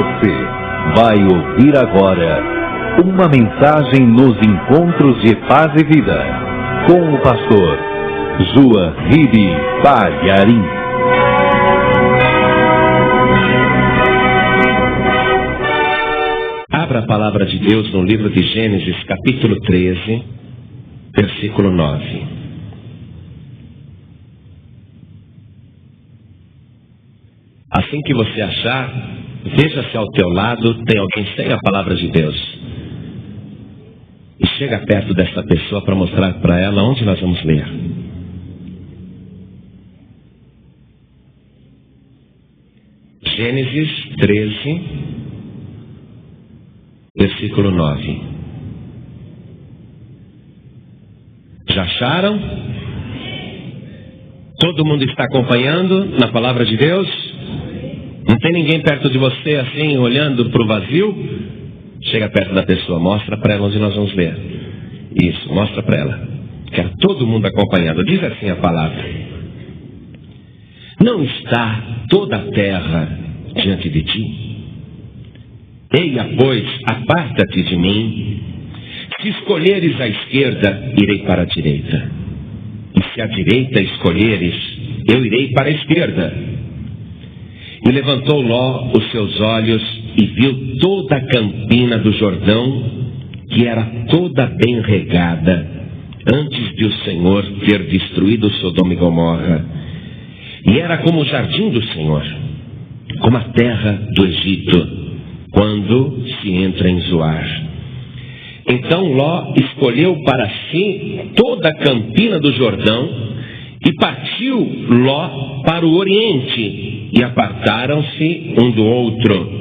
Você vai ouvir agora uma mensagem nos encontros de paz e vida com o pastor João Ribe Palharim. Abra a palavra de Deus no livro de Gênesis, capítulo 13, versículo 9. Assim que você achar, veja se ao teu lado tem alguém sem a palavra de Deus. E chega perto dessa pessoa para mostrar para ela onde nós vamos ler. Gênesis 13, versículo 9. Já acharam? Todo mundo está acompanhando na palavra de Deus? Não tem ninguém perto de você assim, olhando para o vazio? Chega perto da pessoa, mostra para ela onde nós vamos ler. Isso, mostra para ela. Quero todo mundo acompanhando. Diz assim a palavra: não está toda a terra diante de ti? Eia, pois, aparta-te de mim. Se escolheres a esquerda, irei para a direita. E se a direita escolheres, eu irei para a esquerda. E levantou Ló os seus olhos e viu toda a campina do Jordão, que era toda bem regada, antes de o Senhor ter destruído Sodoma e Gomorra. E era como o jardim do Senhor, como a terra do Egito, quando se entra em Zoar. Então Ló escolheu para si toda a campina do Jordão, e partiu Ló para o oriente, e apartaram-se um do outro.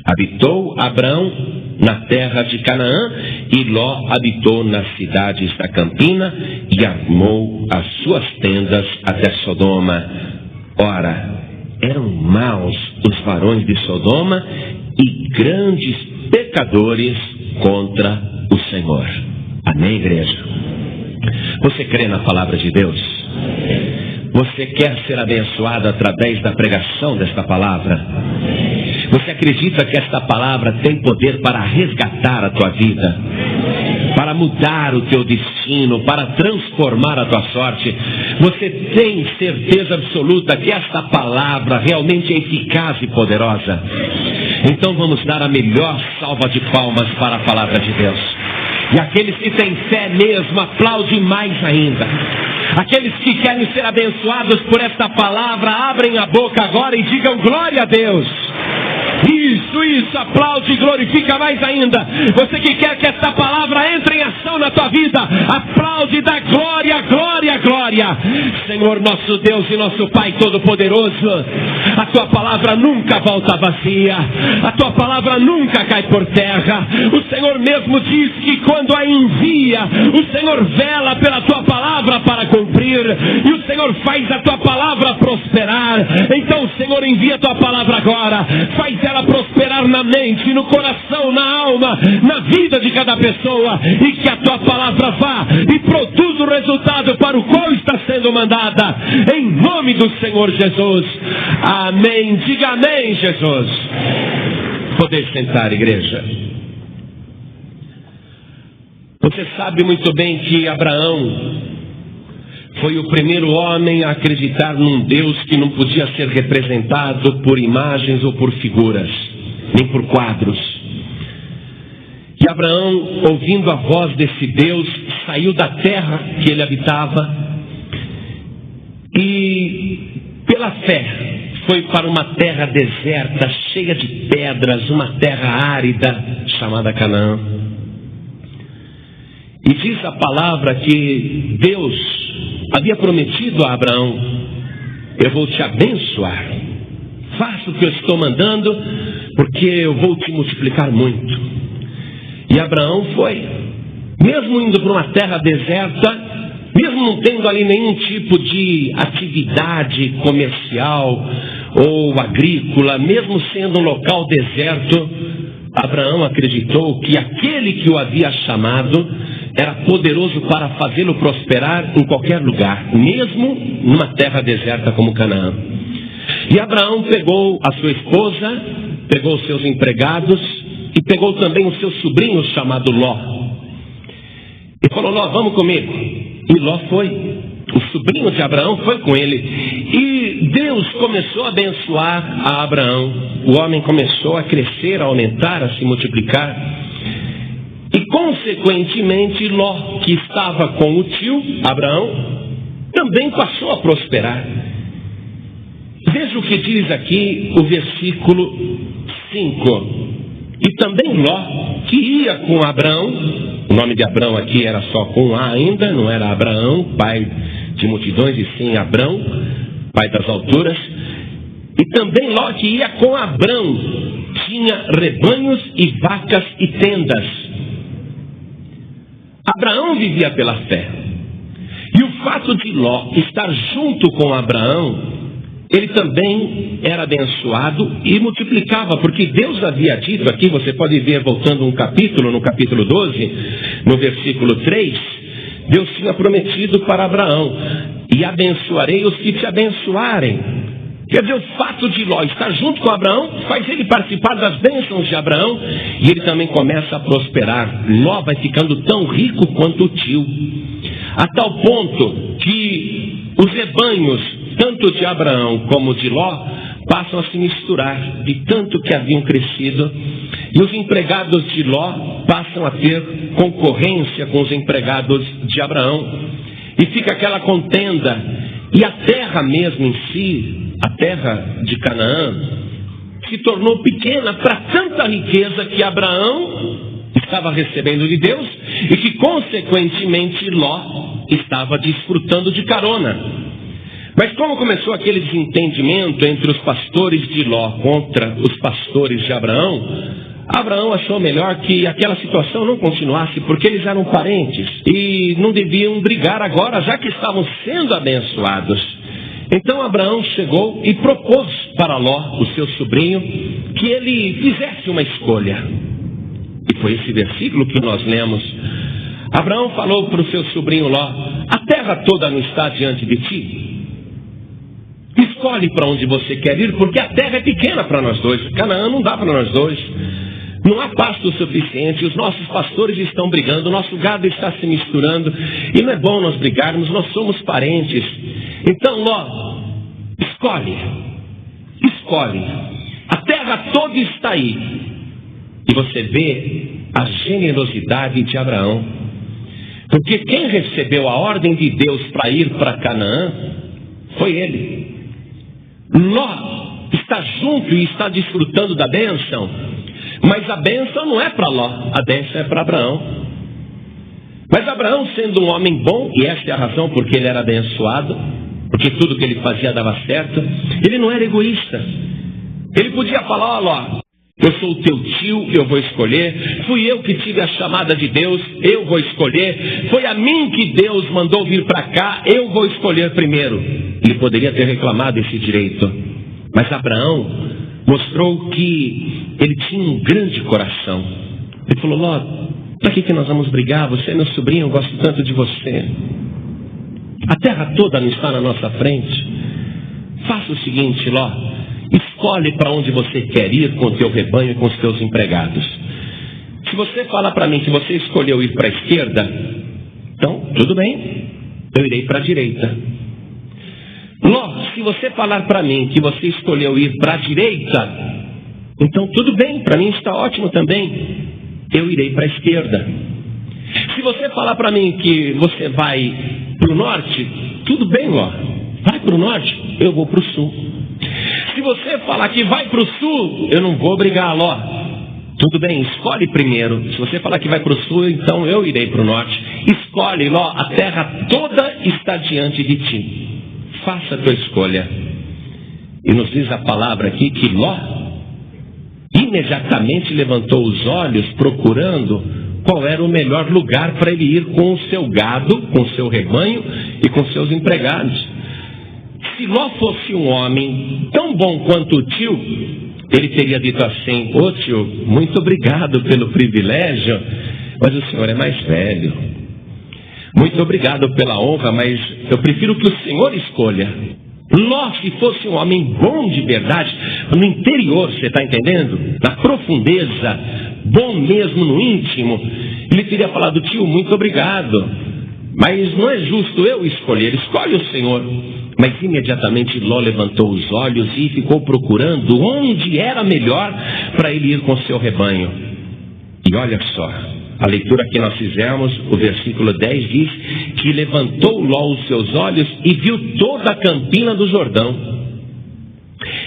Habitou Abrão na terra de Canaã, e Ló habitou nas cidades da campina, e armou as suas tendas até Sodoma. Ora, eram maus os varões de Sodoma, e grandes pecadores contra o Senhor. Amém, igreja? Você crê na palavra de Deus? Você quer ser abençoado através da pregação desta palavra? Você acredita que esta palavra tem poder para resgatar a tua vida? Para mudar o teu destino, para transformar a tua sorte? Você tem certeza absoluta que esta palavra realmente é eficaz e poderosa? Então vamos dar a melhor salva de palmas para a palavra de Deus. E aqueles que têm fé mesmo, aplaudem mais ainda. Aqueles que querem ser abençoados por esta palavra, abrem a boca agora e digam glória a Deus. Isso, aplaude e glorifica mais ainda. Você que quer que esta palavra entre em ação na tua vida, aplaude e dá glória, glória, glória. Senhor nosso Deus e nosso Pai Todo-Poderoso, a tua palavra nunca volta vazia, a tua palavra nunca cai por terra. O Senhor mesmo diz que quando a envia, o Senhor vela pela tua palavra para cumprir, e o Senhor faz a tua palavra prosperar. Então, Senhor, envia a tua palavra agora, faz ela prosperar na mente, no coração, na alma, na vida de cada pessoa, e que a tua palavra vá e produza o resultado para o qual está sendo mandada, em nome do Senhor Jesus. Amém. Diga amém, Jesus. Poder sentar, igreja. Você sabe muito bem que Abraão foi o primeiro homem a acreditar num Deus que não podia ser representado por imagens ou por figuras, nem por quadros. E Abraão, ouvindo a voz desse Deus, saiu da terra que ele habitava e, pela fé, foi para uma terra deserta, cheia de pedras, uma terra árida, chamada Canaã. E diz a palavra que Deus havia prometido a Abraão: eu vou te abençoar, faça o que eu estou mandando, porque eu vou te multiplicar muito. E Abraão foi, mesmo indo para uma terra deserta, mesmo não tendo ali nenhum tipo de atividade comercial ou agrícola, mesmo sendo um local deserto, Abraão acreditou que aquele que o havia chamado era poderoso para fazê-lo prosperar em qualquer lugar, mesmo numa terra deserta como Canaã. E Abraão pegou a sua esposa pegou os seus empregados e pegou também o seu sobrinho chamado Ló. E falou: Ló, vamos comigo. E Ló foi. O sobrinho de Abraão foi com ele. E Deus começou a abençoar a Abraão. O homem começou a crescer, a aumentar, a se multiplicar. E consequentemente Ló, que estava com o tio Abraão, também passou a prosperar. Veja o que diz aqui o versículo 5. E também Ló, que ia com Abraão, o nome de Abraão aqui era só com A ainda, não era Abraão, pai de multidões, e sim Abrão, pai das alturas. E também Ló, que ia com Abrão, tinha rebanhos e vacas e tendas. Abraão vivia pela fé. E o fato de Ló estar junto com Abraão, ele também era abençoado e multiplicava, porque Deus havia dito aqui, você pode ver voltando um capítulo, no capítulo 12, no versículo 3, Deus tinha prometido para Abraão: e abençoarei os que te abençoarem. Quer dizer, o fato de Ló estar junto com Abraão faz ele participar das bênçãos de Abraão, e ele também começa a prosperar. Ló vai ficando tão rico quanto o tio, a tal ponto que os rebanhos, tanto de Abraão como de Ló, passam a se misturar, de tanto que haviam crescido. E os empregados de Ló passam a ter concorrência com os empregados de Abraão. E fica aquela contenda. E a terra mesmo em si, a terra de Canaã, se tornou pequena para tanta riqueza que Abraão estava recebendo de Deus e que, consequentemente, Ló estava desfrutando de carona. Mas como começou aquele desentendimento entre os pastores de Ló contra os pastores de Abraão, Abraão achou melhor que aquela situação não continuasse, porque eles eram parentes e não deviam brigar agora, já que estavam sendo abençoados. Então Abraão chegou e propôs para Ló, o seu sobrinho, que ele fizesse uma escolha. E foi esse versículo que nós lemos. Abraão falou para o seu sobrinho Ló: a terra toda não está diante de ti? Escolhe para onde você quer ir, porque a terra é pequena para nós dois. Canaã não dá para nós dois. Não há pasto suficiente, os nossos pastores estão brigando, o nosso gado está se misturando, e não é bom nós brigarmos, nós somos parentes. Então, Ló, escolhe. A terra toda está aí. E você vê a generosidade de Abraão. Porque quem recebeu a ordem de Deus para ir para Canaã foi ele. Ló está junto e está desfrutando da bênção, mas a bênção não é para Ló, a bênção é para Abraão. Mas Abraão, sendo um homem bom, e esta é a razão porque ele era abençoado, porque tudo que ele fazia dava certo, ele não era egoísta. Ele podia falar: ó Ló, eu sou o teu tio, eu vou escolher. Fui eu que tive a chamada de Deus, eu vou escolher. Foi a mim que Deus mandou vir para cá, eu vou escolher primeiro. Ele poderia ter reclamado esse direito. Mas Abraão mostrou que ele tinha um grande coração. Ele falou: Ló, para que nós vamos brigar? Você é meu sobrinho, eu gosto tanto de você. A terra toda não está na nossa frente. Faça o seguinte, Ló. Escolhe para onde você quer ir com o teu rebanho e com os teus empregados. Se você falar para mim que você escolheu ir para a esquerda, então tudo bem, eu irei para a direita. Ló, se você falar para mim que você escolheu ir para a direita, então tudo bem, para mim está ótimo também, eu irei para a esquerda. Se você falar para mim que você vai para o norte, tudo bem, Ló, vai para o norte, eu vou para o sul. Se você falar que vai para o sul, eu não vou brigar, Ló. Tudo bem, escolhe primeiro. Se você falar que vai para o sul, então eu irei para o norte. Escolhe, Ló, a terra toda está diante de ti. Faça a tua escolha. E nos diz a palavra aqui que Ló imediatamente levantou os olhos procurando qual era o melhor lugar para ele ir com o seu gado, com o seu rebanho e com seus empregados. Se Ló fosse um homem tão bom quanto o tio, ele teria dito assim: ô tio, muito obrigado pelo privilégio, mas o senhor é mais velho. Muito obrigado pela honra, mas eu prefiro que o senhor escolha. Ló, se fosse um homem bom de verdade, no interior, você está entendendo? Na profundeza, bom mesmo no íntimo, ele teria falado: tio, muito obrigado, mas não é justo eu escolher, escolhe o Senhor. Mas imediatamente Ló levantou os olhos e ficou procurando onde era melhor para ele ir com seu rebanho. E olha só, a leitura que nós fizemos, o versículo 10 diz que levantou Ló os seus olhos e viu toda a campina do Jordão,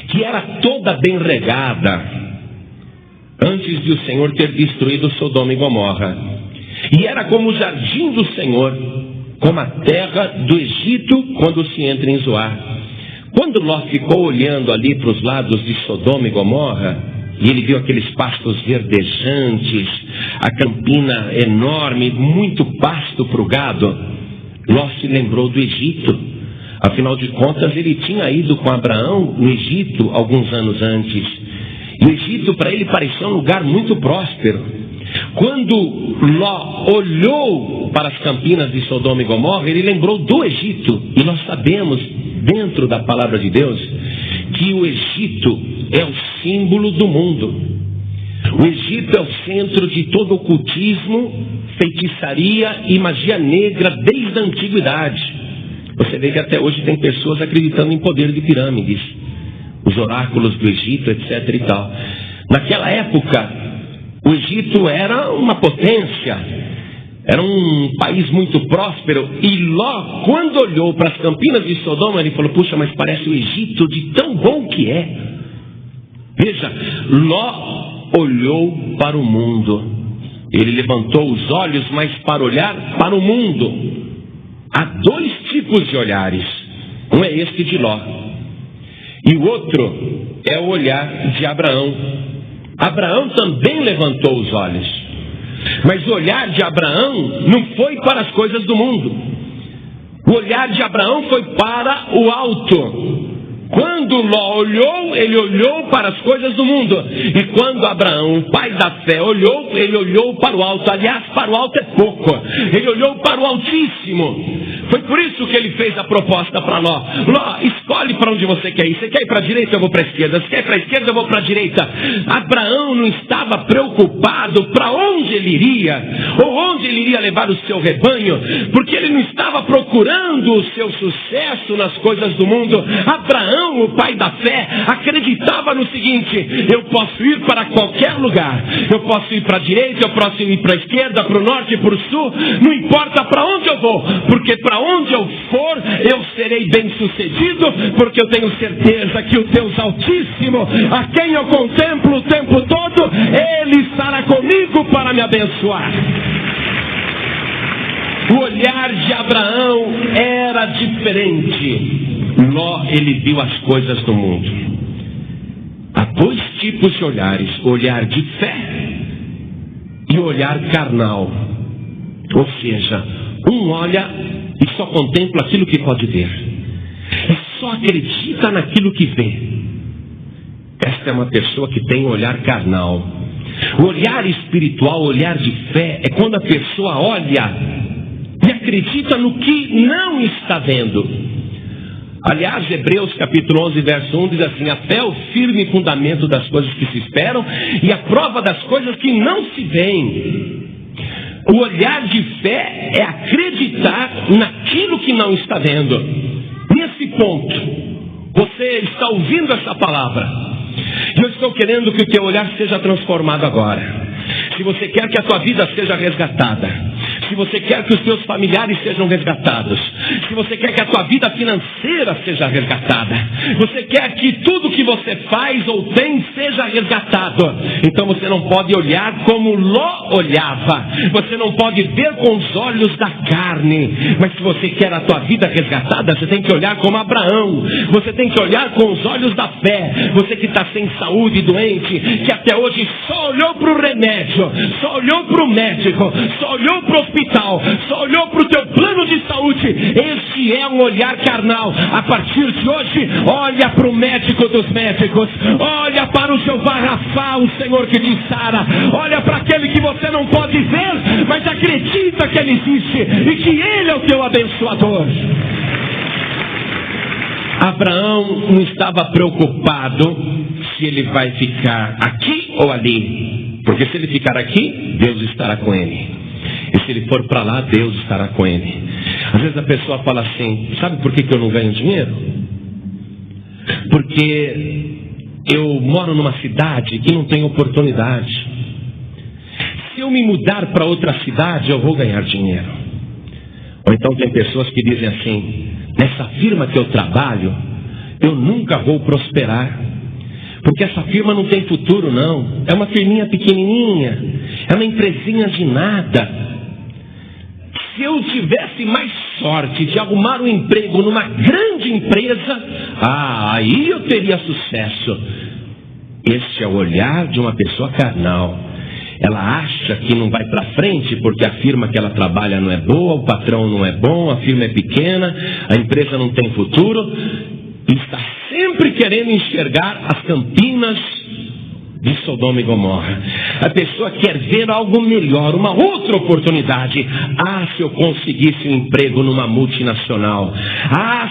que era toda bem regada, antes de o Senhor ter destruído Sodoma e Gomorra. E era como o jardim do Senhor, como a terra do Egito quando se entra em Zoar. Quando Ló ficou olhando ali para os lados de Sodoma e Gomorra, e ele viu aqueles pastos verdejantes, a campina enorme, muito pasto para o gado, Ló se lembrou do Egito. Afinal de contas, ele tinha ido com Abraão no Egito alguns anos antes. E o Egito para ele parecia um lugar muito próspero. Quando Ló olhou para as campinas de Sodoma e Gomorra, ele lembrou do Egito. E nós sabemos, dentro da palavra de Deus, que o Egito é o símbolo do mundo. O Egito é o centro de todo ocultismo, feitiçaria e magia negra desde a antiguidade. Você vê que até hoje tem pessoas acreditando em poder de pirâmides, os oráculos do Egito, etc. e tal. Naquela época, o Egito era uma potência, era um país muito próspero. E Ló, quando olhou para as campinas de Sodoma, ele falou: puxa, mas parece o Egito de tão bom que é. Veja, Ló olhou para o mundo. Ele levantou os olhos, mas para olhar para o mundo. Há dois tipos de olhares. Um é este de Ló, e o outro é o olhar de Abraão. Abraão também levantou os olhos, mas o olhar de Abraão não foi para as coisas do mundo. O olhar de Abraão foi para o alto. Quando Ló olhou, ele olhou para as coisas do mundo. E quando Abraão, o pai da fé, olhou, ele olhou para o alto. Aliás, para o alto é pouco. Ele olhou para o Altíssimo. Foi por isso que ele fez a proposta para Ló. Ló, escolhe para onde você quer ir. Você quer ir para a direita, eu vou para a esquerda. Você quer ir para a esquerda, eu vou para a direita. Abraão não estava preocupado para onde ele iria, ou onde ele iria levar o seu rebanho, porque ele não estava procurando o seu sucesso nas coisas do mundo. Abraão, o pai da fé, acreditava no seguinte: eu posso ir para qualquer lugar, eu posso ir para a direita, eu posso ir para a esquerda, para o norte, para o sul, não importa para onde eu vou, porque para onde eu for, eu serei bem sucedido, porque eu tenho certeza que o Deus Altíssimo, a quem eu contemplo o tempo todo, Ele estará comigo para me abençoar. O olhar de Abraão era diferente. Ló, ele viu as coisas do mundo. Há dois tipos de olhares: o olhar de fé e o olhar carnal. Ou seja, um olha e só contempla aquilo que pode ver, e só acredita naquilo que vê. Esta é uma pessoa que tem um olhar carnal. O olhar espiritual, o olhar de fé, é quando a pessoa olha e acredita no que não está vendo. Aliás, Hebreus capítulo 11, verso 1 diz assim: a fé é o firme fundamento das coisas que se esperam e a prova das coisas que não se veem. O olhar de fé é acreditar naquilo que não está vendo. Nesse ponto, você está ouvindo essa palavra, e eu estou querendo que o teu olhar seja transformado agora. Se você quer que a tua vida seja resgatada, se você quer que os teus familiares sejam resgatados, se você quer que a tua vida financeira seja resgatada, você quer que tudo que você faz ou tem seja resgatado, então você não pode olhar como Ló olhava, você não pode ver com os olhos da carne, mas se você quer a tua vida resgatada, você tem que olhar como Abraão, você tem que olhar com os olhos da fé. Você que está sem saúde e doente, que até hoje só olhou para o remédio, só olhou para o médico, só olhou para o hospital, só olhou para o teu plano de saúde, este é um olhar carnal. A partir de hoje, olha para o médico dos médicos, olha para o Jeová Rafa, o Senhor que te sara, olha para aquele que você não pode ver, mas acredita que Ele existe e que Ele é o teu abençoador. Abraão não estava preocupado se ele vai ficar aqui ou ali. Porque se ele ficar aqui, Deus estará com ele. E se ele for para lá, Deus estará com ele. Às vezes a pessoa fala assim: sabe por que eu não ganho dinheiro? Porque eu moro numa cidade que não tem oportunidade. Se eu me mudar para outra cidade, eu vou ganhar dinheiro. Ou então tem pessoas que dizem assim: nessa firma que eu trabalho, eu nunca vou prosperar. Porque essa firma não tem futuro não. É uma firminha pequenininha. É uma empresinha de nada. Se eu tivesse mais sorte de arrumar um emprego numa grande empresa, aí eu teria sucesso. Este é o olhar de uma pessoa carnal. Ela acha que não vai para frente porque a firma que ela trabalha não é boa, o patrão não é bom, a firma é pequena, a empresa não tem futuro. E está sempre querendo enxergar as campinas de Sodoma e Gomorra. A pessoa quer ver algo melhor, uma outra oportunidade. Se eu conseguisse um emprego numa multinacional.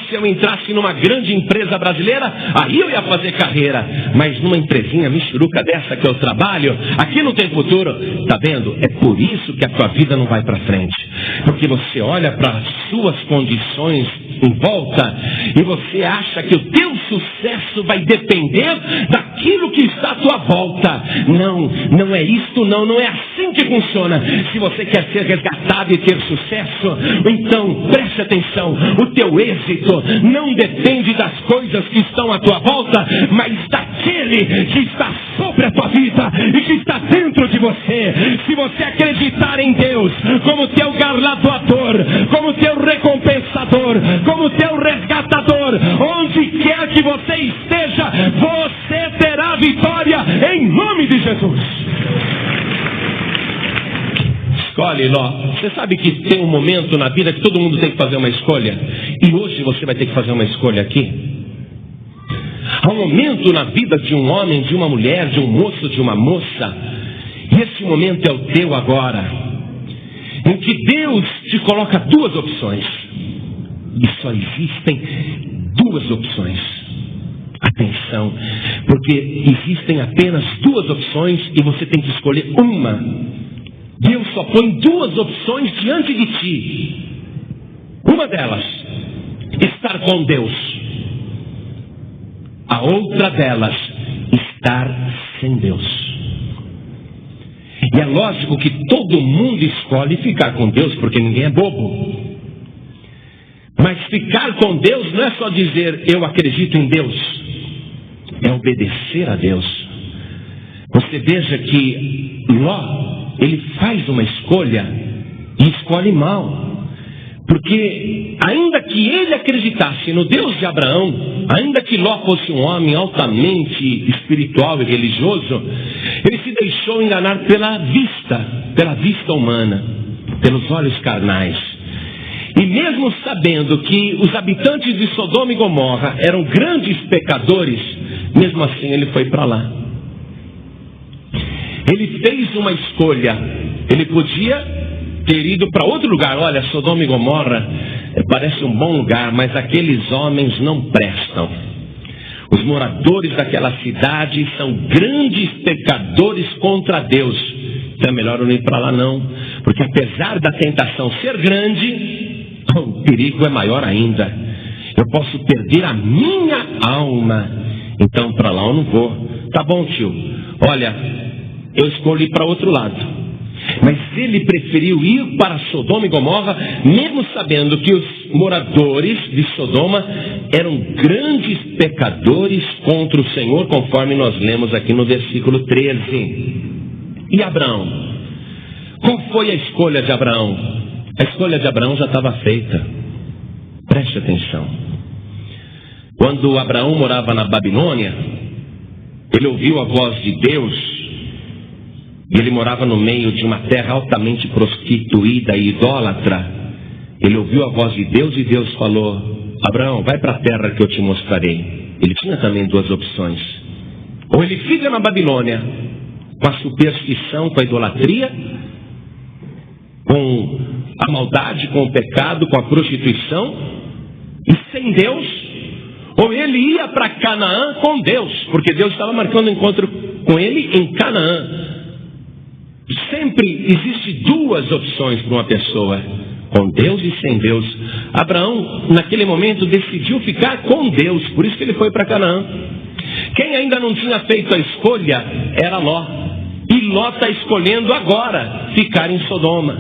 Se eu entrasse numa grande empresa brasileira, aí eu ia fazer carreira. Mas numa empresinha michuruca dessa que eu trabalho, aqui não tem futuro. Tá vendo? É por isso que a tua vida não vai para frente. Porque você olha para as suas condições em volta e você acha que o teu sucesso vai depender daquilo que está à tua volta. Não é isto, não é assim que funciona. Se você quer ser resgatado e ter sucesso, então preste atenção: o teu êxito não depende das coisas que estão à tua volta, mas daquele que está sobre a tua vida e que está dentro de você. Se você acreditar em Deus como teu galardoador, como teu recompensador, como teu resgatador, onde quer que você esteja, você terá vitória em nome de Jesus. Escolhe, Ló. Você sabe que tem um momento na vida que todo mundo tem que fazer uma escolha. E hoje você vai ter que fazer uma escolha aqui. Há um momento na vida de um homem, de uma mulher, de um moço, de uma moça. E esse momento é o teu agora. Em que Deus te coloca duas opções. E só existem duas opções. Atenção, porque existem apenas duas opções e você tem que escolher uma. Deus só põe duas opções diante de ti. Uma delas, estar com Deus. A outra delas, estar sem Deus. E é lógico que todo mundo escolhe ficar com Deus, porque ninguém é bobo. Mas ficar com Deus não é só dizer eu acredito em Deus. É obedecer a Deus. Você veja que Ló, ele faz uma escolha e escolhe mal. Porque ainda que ele acreditasse no Deus de Abraão, ainda que Ló fosse um homem altamente espiritual e religioso, ele se deixou enganar pela vista humana, pelos olhos carnais. E mesmo sabendo que os habitantes de Sodoma e Gomorra eram grandes pecadores, mesmo assim ele foi para lá. Ele fez uma escolha. Ele podia ter ido para outro lugar. Olha, Sodoma e Gomorra parece um bom lugar, mas aqueles homens não prestam. Os moradores daquela cidade são grandes pecadores contra Deus. Então é melhor eu não ir para lá não. Porque apesar da tentação ser grande, o perigo é maior ainda. Eu posso perder a minha alma. Então para lá eu não vou. Tá bom, tio. Olha, eu escolhi para outro lado. Mas ele preferiu ir para Sodoma e Gomorra, mesmo sabendo que os moradores de Sodoma eram grandes pecadores contra o Senhor, conforme nós lemos aqui no versículo 13. E Abraão? Qual foi a escolha de Abraão? A escolha de Abraão já estava feita. Preste atenção. Quando Abraão morava na Babilônia, ele ouviu a voz de Deus. E ele morava no meio de uma terra altamente prostituída e idólatra. Ele ouviu a voz de Deus e Deus falou: Abraão, vai para a terra que eu te mostrarei. Ele tinha também duas opções. Ou ele fica na Babilônia com a superstição, com a idolatria, com a maldade, com o pecado, com a prostituição, e sem Deus. ou ele ia para Canaã com Deus, porque Deus estava marcando um encontro com ele em Canaã. Sempre existe duas opções para uma pessoa, com Deus e sem Deus. Abraão, naquele momento, decidiu ficar com Deus, por isso que ele foi para Canaã. Quem ainda não tinha feito a escolha era Ló. E Ló está escolhendo agora ficar em Sodoma,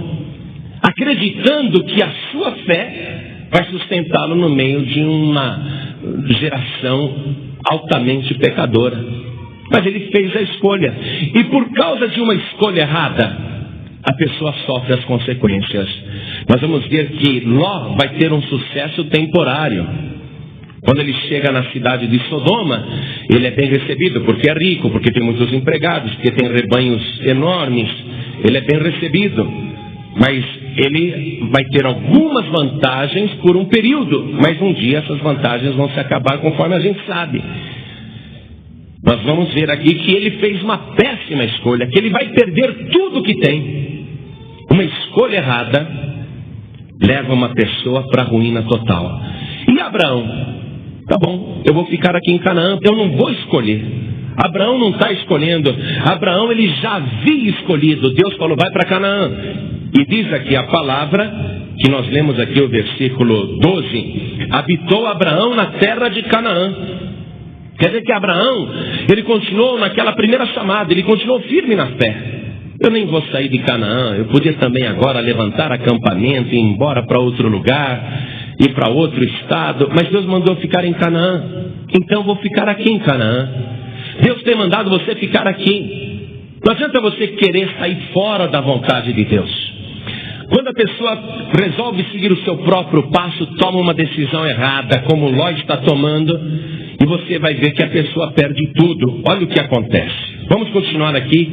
acreditando que a sua fé vai sustentá-lo no meio de uma geração altamente pecadora. Mas ele fez a escolha, e por causa de uma escolha errada, a pessoa sofre as consequências. Nós vamos ver que Ló vai ter um sucesso temporário. Quando ele chega na cidade de Sodoma, ele é bem recebido, porque é rico, porque tem muitos empregados, porque tem rebanhos enormes. Ele é bem recebido, mas ele vai ter algumas vantagens por um período, mas um dia essas vantagens vão se acabar, conforme a gente sabe. Nós vamos ver aqui que ele fez uma péssima escolha, que ele vai perder tudo que tem. Uma escolha errada leva uma pessoa para a ruína total. E Abraão? Tá bom, eu vou ficar aqui em Canaã, eu não vou escolher. Abraão não está escolhendo. Abraão, ele já havia escolhido. Deus falou, vai para Canaã. E diz aqui a palavra, que nós lemos aqui o versículo 12, habitou Abraão na terra de Canaã. Quer dizer que Abraão, ele continuou naquela primeira chamada, ele continuou firme na fé. Eu nem vou sair de Canaã, eu podia também agora levantar acampamento e ir embora para outro lugar, ir para outro estado, mas Deus mandou ficar em Canaã, então vou ficar aqui em Canaã. Deus tem mandado você ficar aqui. Não adianta você querer sair fora da vontade de Deus. Quando a pessoa resolve seguir o seu próprio passo, toma uma decisão errada, como Ló está tomando, e você vai ver que a pessoa perde tudo. Olha o que acontece. Vamos continuar aqui,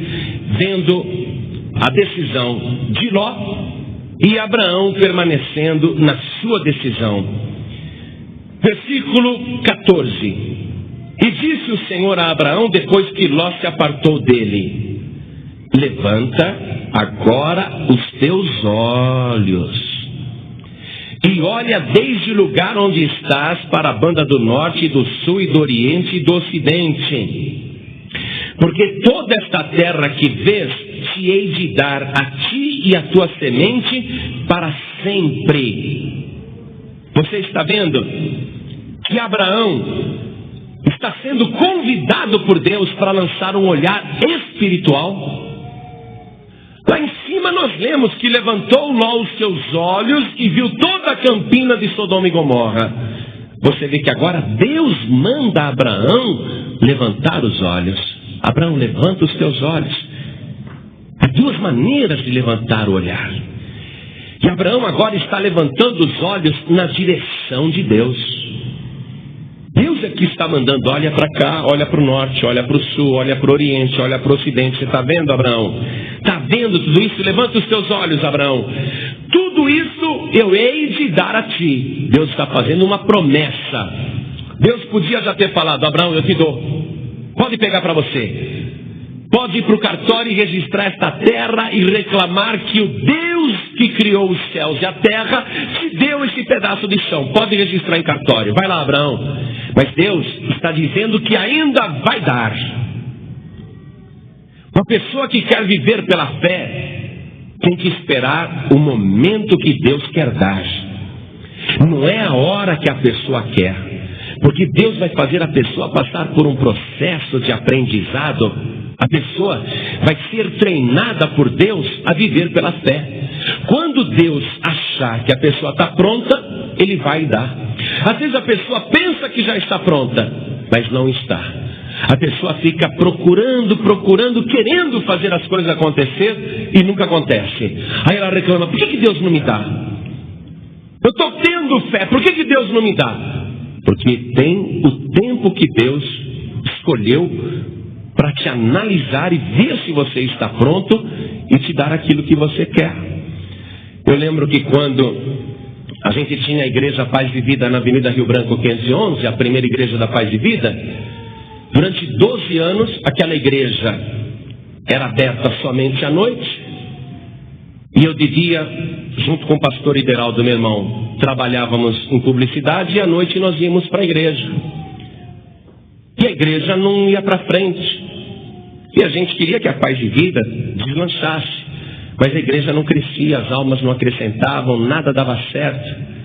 vendo a decisão de Ló e Abraão permanecendo na sua decisão. Versículo 14. E disse o Senhor a Abraão, depois que Ló se apartou dele: levanta agora os teus olhos e olha desde o lugar onde estás para a banda do norte, do sul e do oriente e do ocidente. Porque toda esta terra que vês, te hei de dar a ti e a tua semente para sempre. Você está vendo que Abraão está sendo convidado por Deus para lançar um olhar espiritual. Lá em cima nós lemos que levantou Ló os seus olhos e viu toda a campina de Sodoma e Gomorra. Você vê que agora Deus manda Abraão levantar os olhos. Abraão, levanta os teus olhos. Há duas maneiras de levantar o olhar. E Abraão agora está levantando os olhos na direção de Deus. Deus é que está mandando, olha para cá, olha para o norte, olha para o sul, olha para o oriente, olha para o ocidente. Você está vendo, Abraão? Está vendo tudo isso? Levanta os teus olhos, Abraão. Tudo isso eu hei de dar a ti. Deus está fazendo uma promessa. Deus podia já ter falado, Abraão, eu te dou. Pode pegar para você. Pode ir para o cartório e registrar esta terra e reclamar que o Deus que criou os céus e a terra te deu esse pedaço de chão. Pode registrar em cartório. Vai lá, Abraão. Mas Deus está dizendo que ainda vai dar. Uma pessoa que quer viver pela fé tem que esperar o momento que Deus quer dar. Não é a hora que a pessoa quer. Porque Deus vai fazer a pessoa passar por um processo de aprendizado. A pessoa vai ser treinada por Deus a viver pela fé. Quando Deus achar que a pessoa está pronta, Ele vai dar. Às vezes a pessoa pensa que já está pronta, mas não está. A pessoa fica procurando, querendo fazer as coisas acontecer e nunca acontece. Aí ela reclama, por que Deus não me dá? Eu estou tendo fé, por que Deus não me dá? Porque tem o tempo que Deus escolheu para te analisar e ver se você está pronto e te dar aquilo que você quer. Eu lembro que quando a gente tinha a Igreja Paz de Vida na Avenida Rio Branco 511, a primeira igreja da Paz de Vida, durante 12 anos aquela igreja era aberta somente à noite E eu de dia, junto com o pastor Ideraldo, meu irmão, trabalhávamos em publicidade e à noite nós íamos para a igreja. E a igreja não ia para frente. E a gente queria que a Paz de Vida deslanchasse. Mas a igreja não crescia, as almas não acrescentavam, nada dava certo.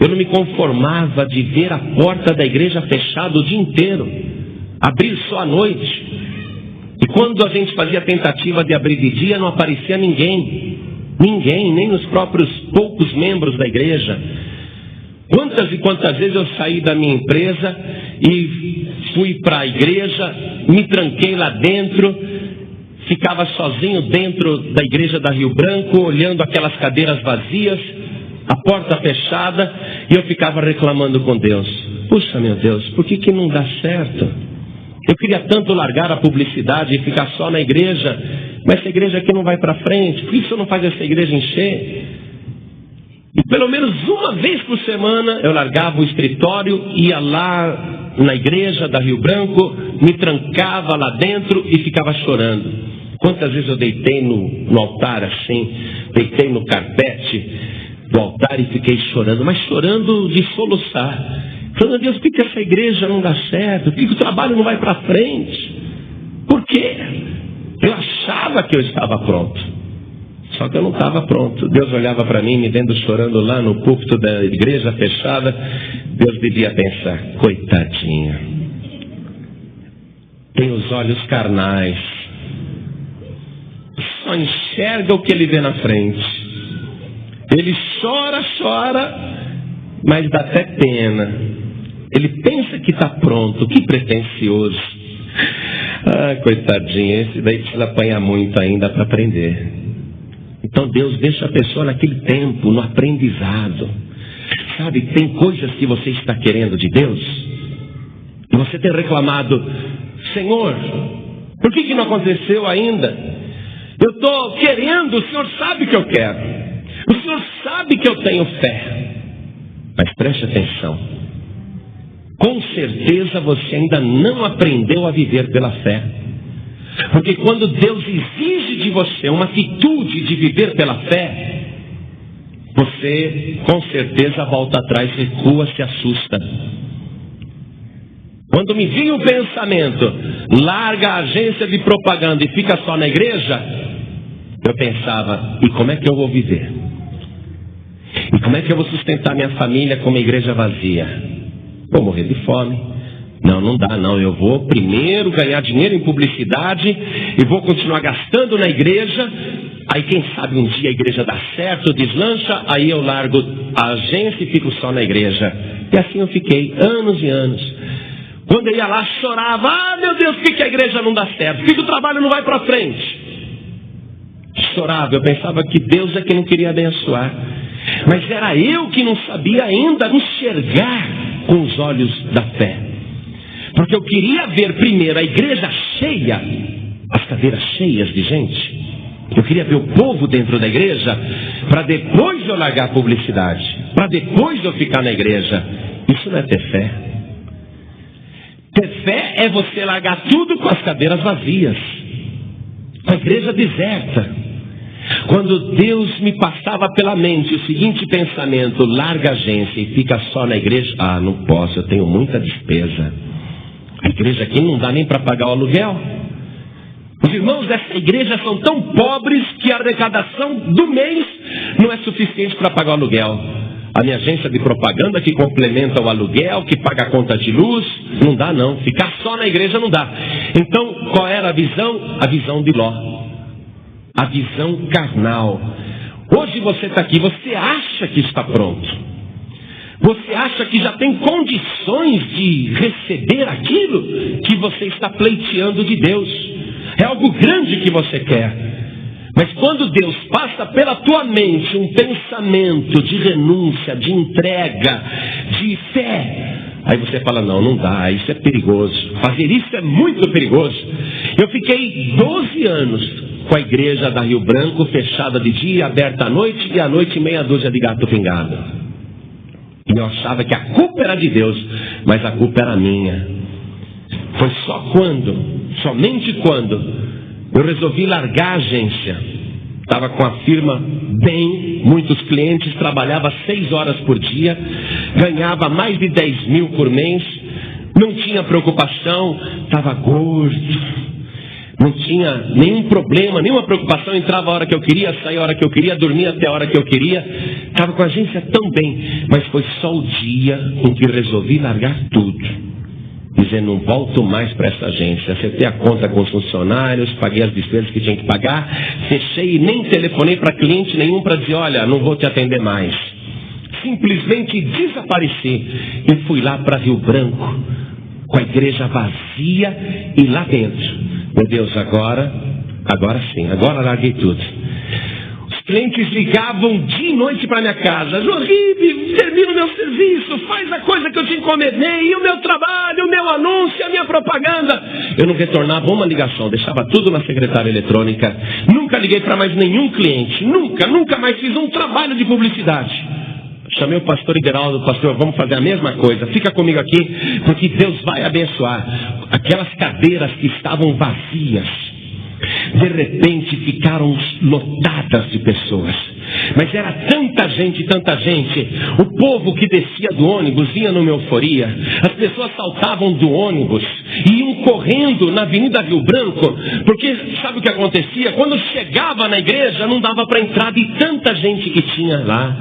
Eu não me conformava de ver a porta da igreja fechada o dia inteiro, abrir só à noite. E quando a gente fazia tentativa de abrir de dia, não aparecia ninguém. Ninguém, nem os próprios poucos membros da igreja. Quantas e quantas vezes eu saí da minha empresa e fui para a igreja, me tranquei lá dentro, ficava sozinho dentro da igreja da Rio Branco, olhando aquelas cadeiras vazias, a porta fechada, e eu ficava reclamando com Deus. Puxa, meu Deus, por que não dá certo? Eu queria tanto largar a publicidade e ficar só na igreja, mas essa igreja aqui não vai para frente. Por que você não faz essa igreja encher? E pelo menos uma vez por semana eu largava o escritório, ia lá na igreja da Rio Branco, me trancava lá dentro e ficava chorando. Quantas vezes eu deitei no altar assim, deitei no carpete do altar e fiquei chorando, mas chorando de soluçar. Falando, Deus, por que essa igreja não dá certo? Por que o trabalho não vai para frente? Por quê? Eu achava que eu estava pronto. Só que eu não estava pronto. Deus olhava para mim, me vendo chorando lá no púlpito da igreja fechada. Deus devia pensar, coitadinha. Tem os olhos carnais. Só enxerga o que ele vê na frente. Ele chora, mas dá até pena. Ele pensa que está pronto, que pretensioso. Ah, coitadinho, esse daí precisa apanhar muito ainda para aprender. Então Deus deixa a pessoa naquele tempo, no aprendizado. Sabe, tem coisas que você está querendo de Deus, e você tem reclamado, Senhor, por que não aconteceu ainda? Eu estou querendo, o Senhor sabe que eu quero. O Senhor sabe que eu tenho fé. Mas preste atenção. Com certeza você ainda não aprendeu a viver pela fé. Porque quando Deus exige de você uma atitude de viver pela fé, você com certeza volta atrás, recua, se assusta. Quando me vinha o pensamento, larga a agência de propaganda e fica só na igreja, eu pensava, e como é que eu vou viver? E como é que eu vou sustentar minha família com uma igreja vazia? Vou morrer de fome. Não dá não. Eu vou primeiro ganhar dinheiro em publicidade e vou continuar gastando na igreja. Aí quem sabe um dia a igreja dá certo, deslancha, aí eu largo a agência e fico só na igreja. E assim eu fiquei anos e anos. Quando eu ia lá, chorava, meu Deus, por que a igreja não dá certo? Por que o trabalho não vai para frente? Chorava, eu pensava que Deus é que não queria abençoar. Mas era eu que não sabia ainda enxergar com os olhos da fé. Porque eu queria ver primeiro a igreja cheia, as cadeiras cheias de gente. Eu queria ver o povo dentro da igreja, para depois eu largar a publicidade, para depois eu ficar na igreja. Isso não é ter fé. Ter fé é você largar tudo com as cadeiras vazias, a igreja deserta. Quando Deus me passava pela mente o seguinte pensamento, larga a agência e fica só na igreja. Não posso, eu tenho muita despesa. A igreja aqui não dá nem para pagar o aluguel. Os irmãos dessa igreja são tão pobres que a arrecadação do mês não é suficiente para pagar o aluguel. A minha agência de propaganda que complementa o aluguel, que paga a conta de luz, não dá não. Ficar só na igreja não dá. Então, qual era a visão? A visão de Ló. A visão carnal. Hoje você está aqui, você acha que está pronto. Você acha que já tem condições de receber aquilo que você está pleiteando de Deus. É algo grande que você quer. Mas quando Deus passa pela tua mente um pensamento de renúncia, de entrega, de fé, aí você fala, não dá, isso é perigoso. Fazer isso é muito perigoso. Eu fiquei 12 anos com a igreja da Rio Branco fechada de dia, aberta à noite, e à noite meia dúzia de gato pingado. E eu achava que a culpa era de Deus, mas a culpa era minha. Foi somente quando eu resolvi largar a agência, estava com a firma bem, muitos clientes, trabalhava 6 horas por dia, ganhava mais de 10 mil por mês, não tinha preocupação, estava gordo, não tinha nenhum problema, nenhuma preocupação, entrava a hora que eu queria, saía a hora que eu queria, dormia até a hora que eu queria, estava com a agência tão bem, mas foi só o dia em que resolvi largar tudo, dizer, não volto mais para essa agência. Acertei a conta com os funcionários, paguei as despesas que tinha que pagar, fechei e nem telefonei para cliente nenhum para dizer, olha, não vou te atender mais. Simplesmente desapareci e fui lá para Rio Branco, com a igreja vazia e lá dentro. Meu Deus, agora sim, agora larguei tudo. Os clientes ligavam dia e noite para minha casa. João Ribe, termina o meu serviço, faz a coisa que eu te encomendei, e o meu trabalho, o meu anúncio, a minha propaganda. Eu não retornava uma ligação, deixava tudo na secretária eletrônica. Nunca liguei para mais nenhum cliente, nunca mais fiz um trabalho de publicidade. Chamei o pastor Ideraldo, pastor, vamos fazer a mesma coisa, fica comigo aqui, porque Deus vai abençoar. Aquelas cadeiras que estavam vazias, de repente ficaram lotadas de pessoas. Mas era tanta gente, o povo que descia do ônibus vinha numa euforia. As pessoas saltavam do ônibus e iam correndo na Avenida Rio Branco, porque sabe o que acontecia? Quando chegava na igreja não dava para entrar de tanta gente que tinha lá.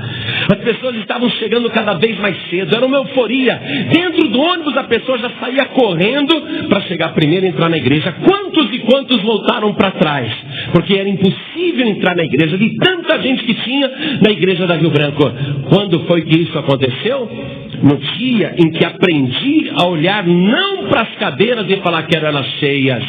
As pessoas estavam chegando cada vez mais cedo, era uma euforia. Dentro do ônibus a pessoa já saía correndo para chegar primeiro e entrar na igreja. Quantos e quantos voltaram para trás? Porque era impossível entrar na igreja de tanta gente que tinha na igreja da Rio Branco. Quando foi que isso aconteceu? No dia em que aprendi a olhar não para as cadeiras e falar que eram elas cheias.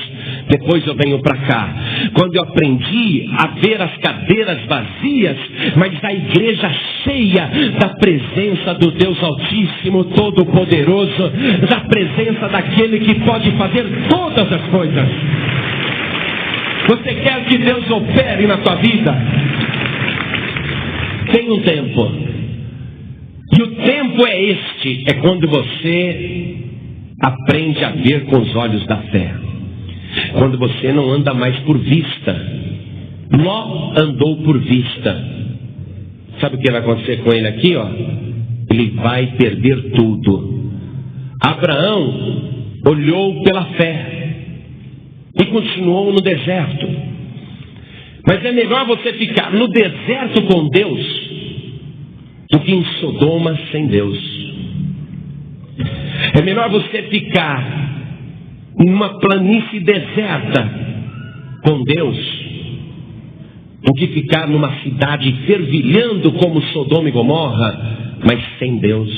Depois eu venho para cá. Quando eu aprendi a ver as cadeiras vazias, mas a igreja cheia da presença do Deus Altíssimo, Todo-Poderoso, da presença daquele que pode fazer todas as coisas. Você quer que Deus opere na sua vida? Tem um tempo. E o tempo é este. É quando você aprende a ver com os olhos da fé. Quando você não anda mais por vista. Ló andou por vista. Sabe o que vai acontecer com ele aqui? Ele vai perder tudo. Abraão olhou pela fé e continuou no deserto. Mas é melhor você ficar no deserto com Deus do que em Sodoma sem Deus. É melhor você ficar numa planície deserta com Deus do que ficar numa cidade fervilhando como Sodoma e Gomorra, mas sem Deus.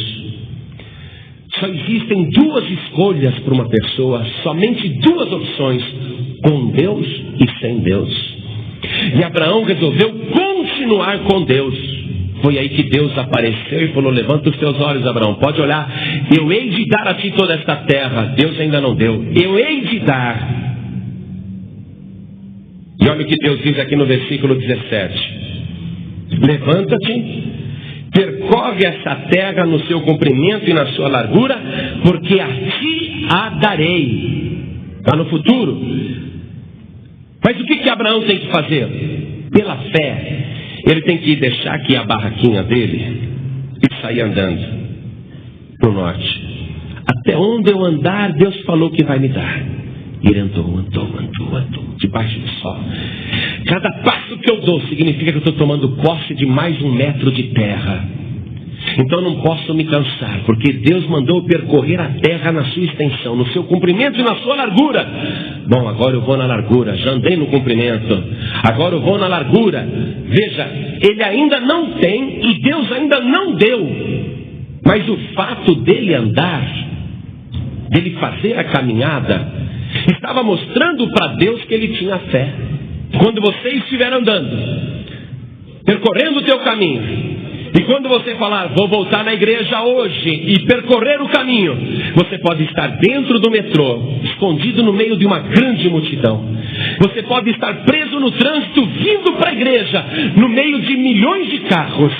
Só existem 2 escolhas para uma pessoa, somente 2 opções, com Deus e sem Deus. E Abraão resolveu continuar com Deus. Foi aí que Deus apareceu e falou, levanta os teus olhos, Abraão, pode olhar, eu hei de dar a ti toda esta terra. Deus ainda não deu, eu hei de dar. E olha o que Deus diz aqui no versículo 17. Levanta-te, percorre essa terra no seu comprimento e na sua largura, porque a ti a darei. Está no futuro. Mas o que Abraão tem que fazer? Pela fé, ele tem que deixar aqui a barraquinha dele e sair andando para o norte. Até onde eu andar, Deus falou que vai me dar. E ele andou, debaixo do sol. Cada passo que eu dou significa que eu estou tomando posse de mais 1 metro de terra. Então eu não posso me cansar, porque Deus mandou percorrer a terra na sua extensão, no seu comprimento e na sua largura. Bom, agora eu vou na largura, já andei no comprimento, agora eu vou na largura. Veja, ele ainda não tem e Deus ainda não deu. Mas o fato dele andar, dele fazer a caminhada, estava mostrando para Deus que ele tinha fé. Quando você estiver andando, percorrendo o teu caminho, e quando você falar, vou voltar na igreja hoje e percorrer o caminho, você pode estar dentro do metrô, escondido no meio de uma grande multidão. Você pode estar preso no trânsito, vindo para a igreja, no meio de milhões de carros.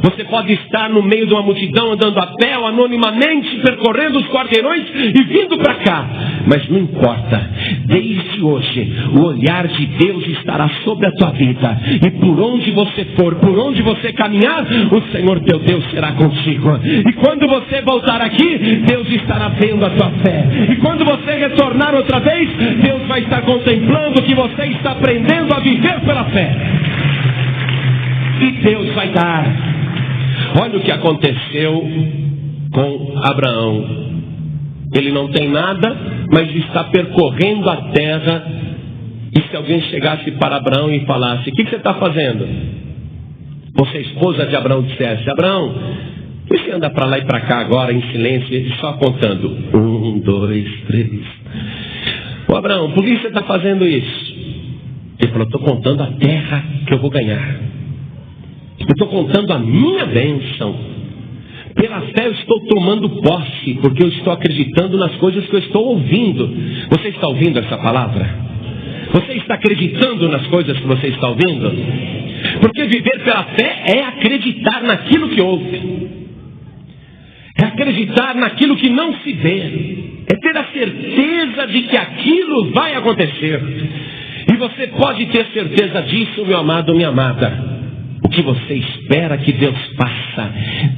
Você pode estar no meio de uma multidão, andando a pé ou anonimamente, percorrendo os quarteirões e vindo para cá. Mas não importa, Desde hoje, o olhar de Deus estará sobre a tua vida. E por onde você for, por onde você caminhar, o Senhor teu Deus será contigo. E quando você voltar aqui, Deus estará vendo a tua fé. E quando você retornar outra vez, Deus vai estar contemplando que você está aprendendo a viver pela fé. E Deus vai dar. Olha o que aconteceu com Abraão. Ele não tem nada, mas está percorrendo a terra. E se alguém chegasse para Abraão e falasse: o que você está fazendo? Ou se a esposa de Abraão dissesse: Abraão, por que você anda para lá e para cá agora em silêncio e só contando? 1, 2, 3. Ô Abraão, por que você está fazendo isso? Ele falou: estou contando a terra que eu vou ganhar. Eu estou contando a minha bênção. Pela fé eu estou tomando posse, porque eu estou acreditando nas coisas que eu estou ouvindo. Você está ouvindo essa palavra? Você está acreditando nas coisas que você está ouvindo? Porque viver pela fé é acreditar naquilo que ouve. É acreditar naquilo que não se vê. É ter a certeza de que aquilo vai acontecer. E você pode ter certeza disso, meu amado, minha amada. O que você espera que Deus faça,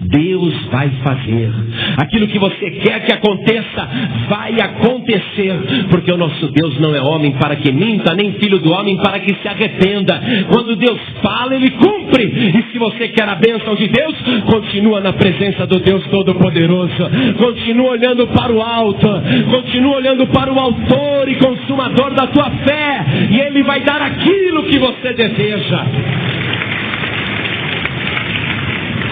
Deus vai fazer. Aquilo que você quer que aconteça, vai acontecer. Porque o nosso Deus não é homem para que minta, nem filho do homem para que se arrependa. Quando Deus fala, Ele cumpre. E se você quer a bênção de Deus, continua na presença do Deus Todo-Poderoso. Continua olhando para o alto. Continua olhando para o autor e consumador da tua fé. E Ele vai dar aquilo que você deseja.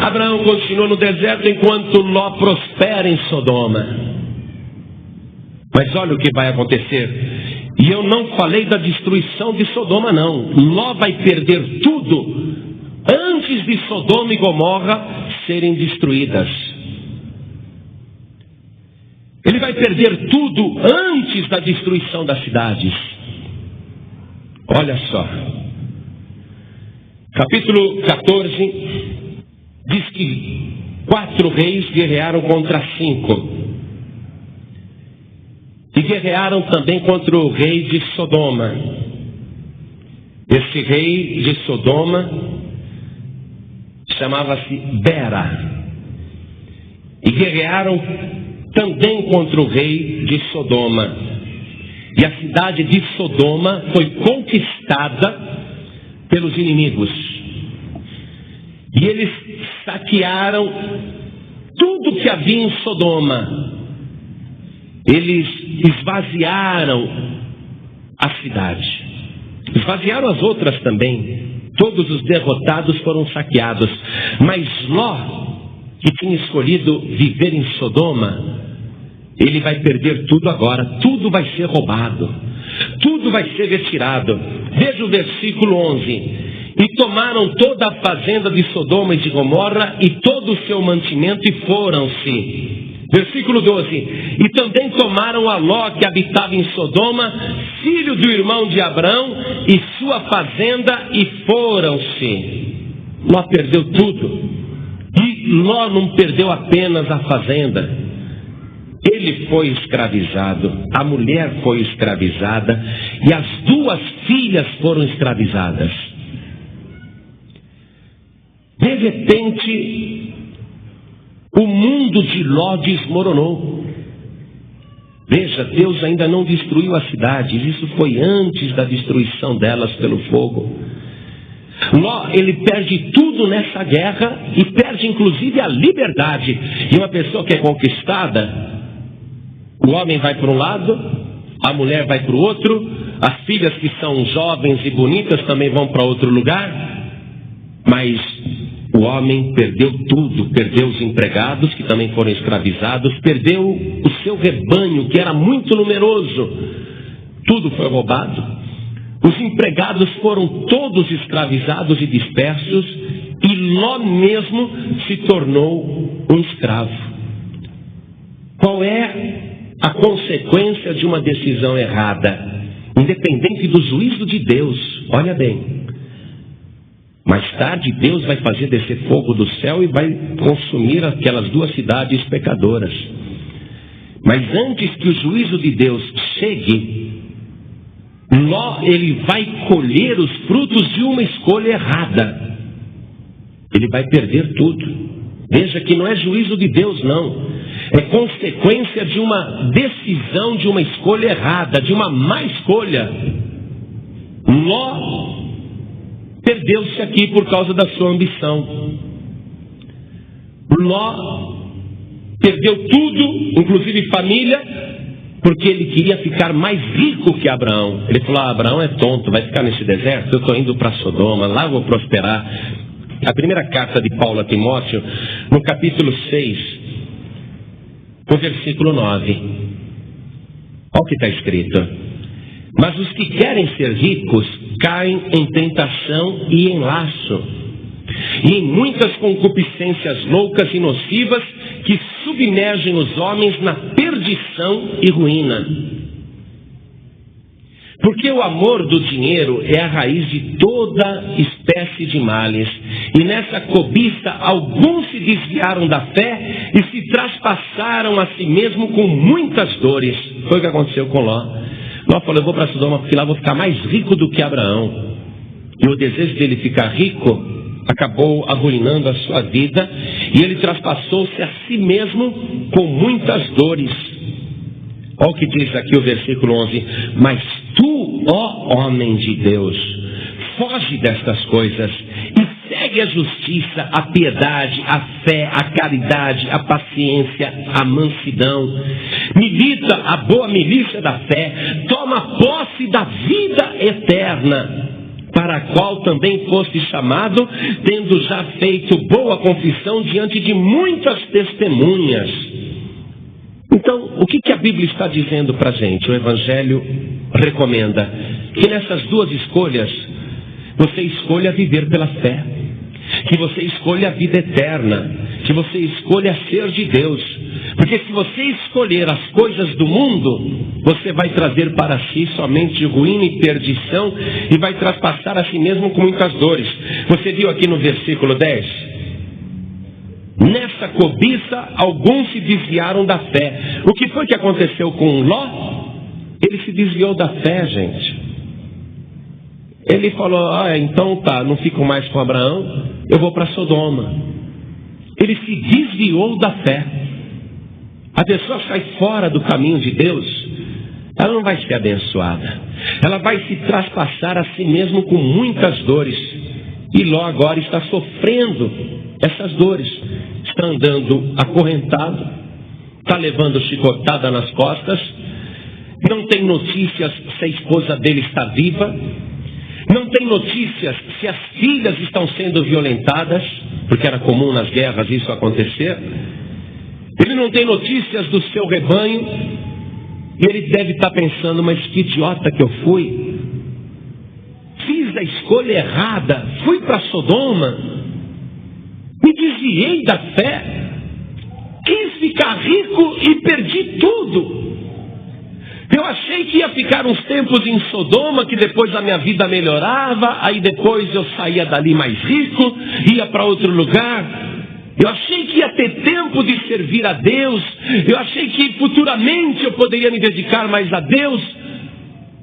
Abraão continua no deserto enquanto Ló prospera em Sodoma. Mas olha o que vai acontecer. E eu não falei da destruição de Sodoma, não. Ló vai perder tudo antes de Sodoma e Gomorra serem destruídas. Ele vai perder tudo antes da destruição das cidades. Olha só. Capítulo 14... diz que 4 reis guerrearam contra 5. E guerrearam também contra o rei de Sodoma. Esse rei de Sodoma chamava-se Bera. E guerrearam também contra o rei de Sodoma. E a cidade de Sodoma foi conquistada pelos inimigos. E eles saquearam tudo que havia em Sodoma. Eles esvaziaram a cidade. Esvaziaram as outras também. Todos os derrotados foram saqueados. Mas Ló, que tinha escolhido viver em Sodoma, ele vai perder tudo agora. Tudo vai ser roubado. Tudo vai ser retirado. Veja o versículo 11. E tomaram toda a fazenda de Sodoma e de Gomorra e todo o seu mantimento e foram-se. Versículo 12. E também tomaram a Ló que habitava em Sodoma, filho do irmão de Abraão, e sua fazenda e foram-se. Ló perdeu tudo. E Ló não perdeu apenas a fazenda. Ele foi escravizado, a mulher foi escravizada e as 2 filhas foram escravizadas. De repente, o mundo de Ló desmoronou. Veja, Deus ainda não destruiu as cidades. Isso foi antes da destruição delas pelo fogo. Ló, ele perde tudo nessa guerra e perde inclusive a liberdade. E uma pessoa que é conquistada, o homem vai para um lado, a mulher vai para o outro, as filhas que são jovens e bonitas também vão para outro lugar. Mas o homem perdeu tudo, perdeu os empregados que também foram escravizados, perdeu o seu rebanho que era muito numeroso, tudo foi roubado. Os empregados foram todos escravizados e dispersos e Ló mesmo se tornou um escravo. Qual é a consequência de uma decisão errada? Independente do juízo de Deus, olha bem. Mais tarde Deus vai fazer descer fogo do céu e vai consumir aquelas 2 cidades pecadoras. Mas antes que o juízo de Deus chegue, Ló, ele vai colher os frutos de uma escolha errada. Ele vai perder tudo. Veja que não é juízo de Deus, não. É consequência de uma decisão, de uma escolha errada, de uma má escolha. Ló perdeu-se aqui por causa da sua ambição. Ló perdeu tudo, inclusive família, porque ele queria ficar mais rico que Abraão. Ele falou: Abraão é tonto, vai ficar nesse deserto, eu estou indo para Sodoma, lá eu vou prosperar. A primeira carta de Paulo a Timóteo, no capítulo 6, no versículo 9. Olha o que está escrito: mas os que querem ser ricos caem em tentação e em laço, e em muitas concupiscências loucas e nocivas que submergem os homens na perdição e ruína. Porque o amor do dinheiro é a raiz de toda espécie de males. E nessa cobiça alguns se desviaram da fé e se traspassaram a si mesmo com muitas dores. Foi o que aconteceu com Ló. Ló falou: eu vou para Sodoma porque lá vou ficar mais rico do que Abraão. E o desejo dele ficar rico acabou arruinando a sua vida, e ele traspassou-se a si mesmo com muitas dores. Olha o que diz aqui o versículo 11: mas tu, ó homem de Deus, foge destas coisas e segue a justiça, a piedade, a fé, a caridade, a paciência, a mansidão. Milita a boa milícia da fé, toma posse da vida eterna, para a qual também foste chamado, tendo já feito boa confissão diante de muitas testemunhas. Então, o que a Bíblia está dizendo para a gente? O Evangelho recomenda que nessas duas escolhas, você escolha viver pela fé, que você escolha a vida eterna, que você escolha ser de Deus. Porque se você escolher as coisas do mundo, você vai trazer para si somente ruína e perdição, e vai traspassar a si mesmo com muitas dores. Você viu aqui no versículo 10? Nessa cobiça, alguns se desviaram da fé. O que foi que aconteceu com Ló? Ele se desviou da fé, gente. Ele falou: então tá, não fico mais com Abraão, eu vou para Sodoma. Ele se desviou da fé. A pessoa sai fora do caminho de Deus, ela não vai ser abençoada. Ela vai se traspassar a si mesmo com muitas dores. E Ló agora está sofrendo essas dores. Está andando acorrentado, está levando chicotada nas costas, não tem notícias se a esposa dele está viva, não tem notícias se as filhas estão sendo violentadas, porque era comum nas guerras isso acontecer. Ele não tem notícias do seu rebanho, e ele deve estar pensando: mas que idiota que eu fui, fiz a escolha errada, fui para Sodoma, me desviei da fé, quis ficar rico e perdi tudo. Eu achei que ia ficar uns tempos em Sodoma, que depois a minha vida melhorava, aí depois eu saía dali mais rico, ia para outro lugar. Eu achei que ia ter tempo de servir a Deus, eu achei que futuramente eu poderia me dedicar mais a Deus,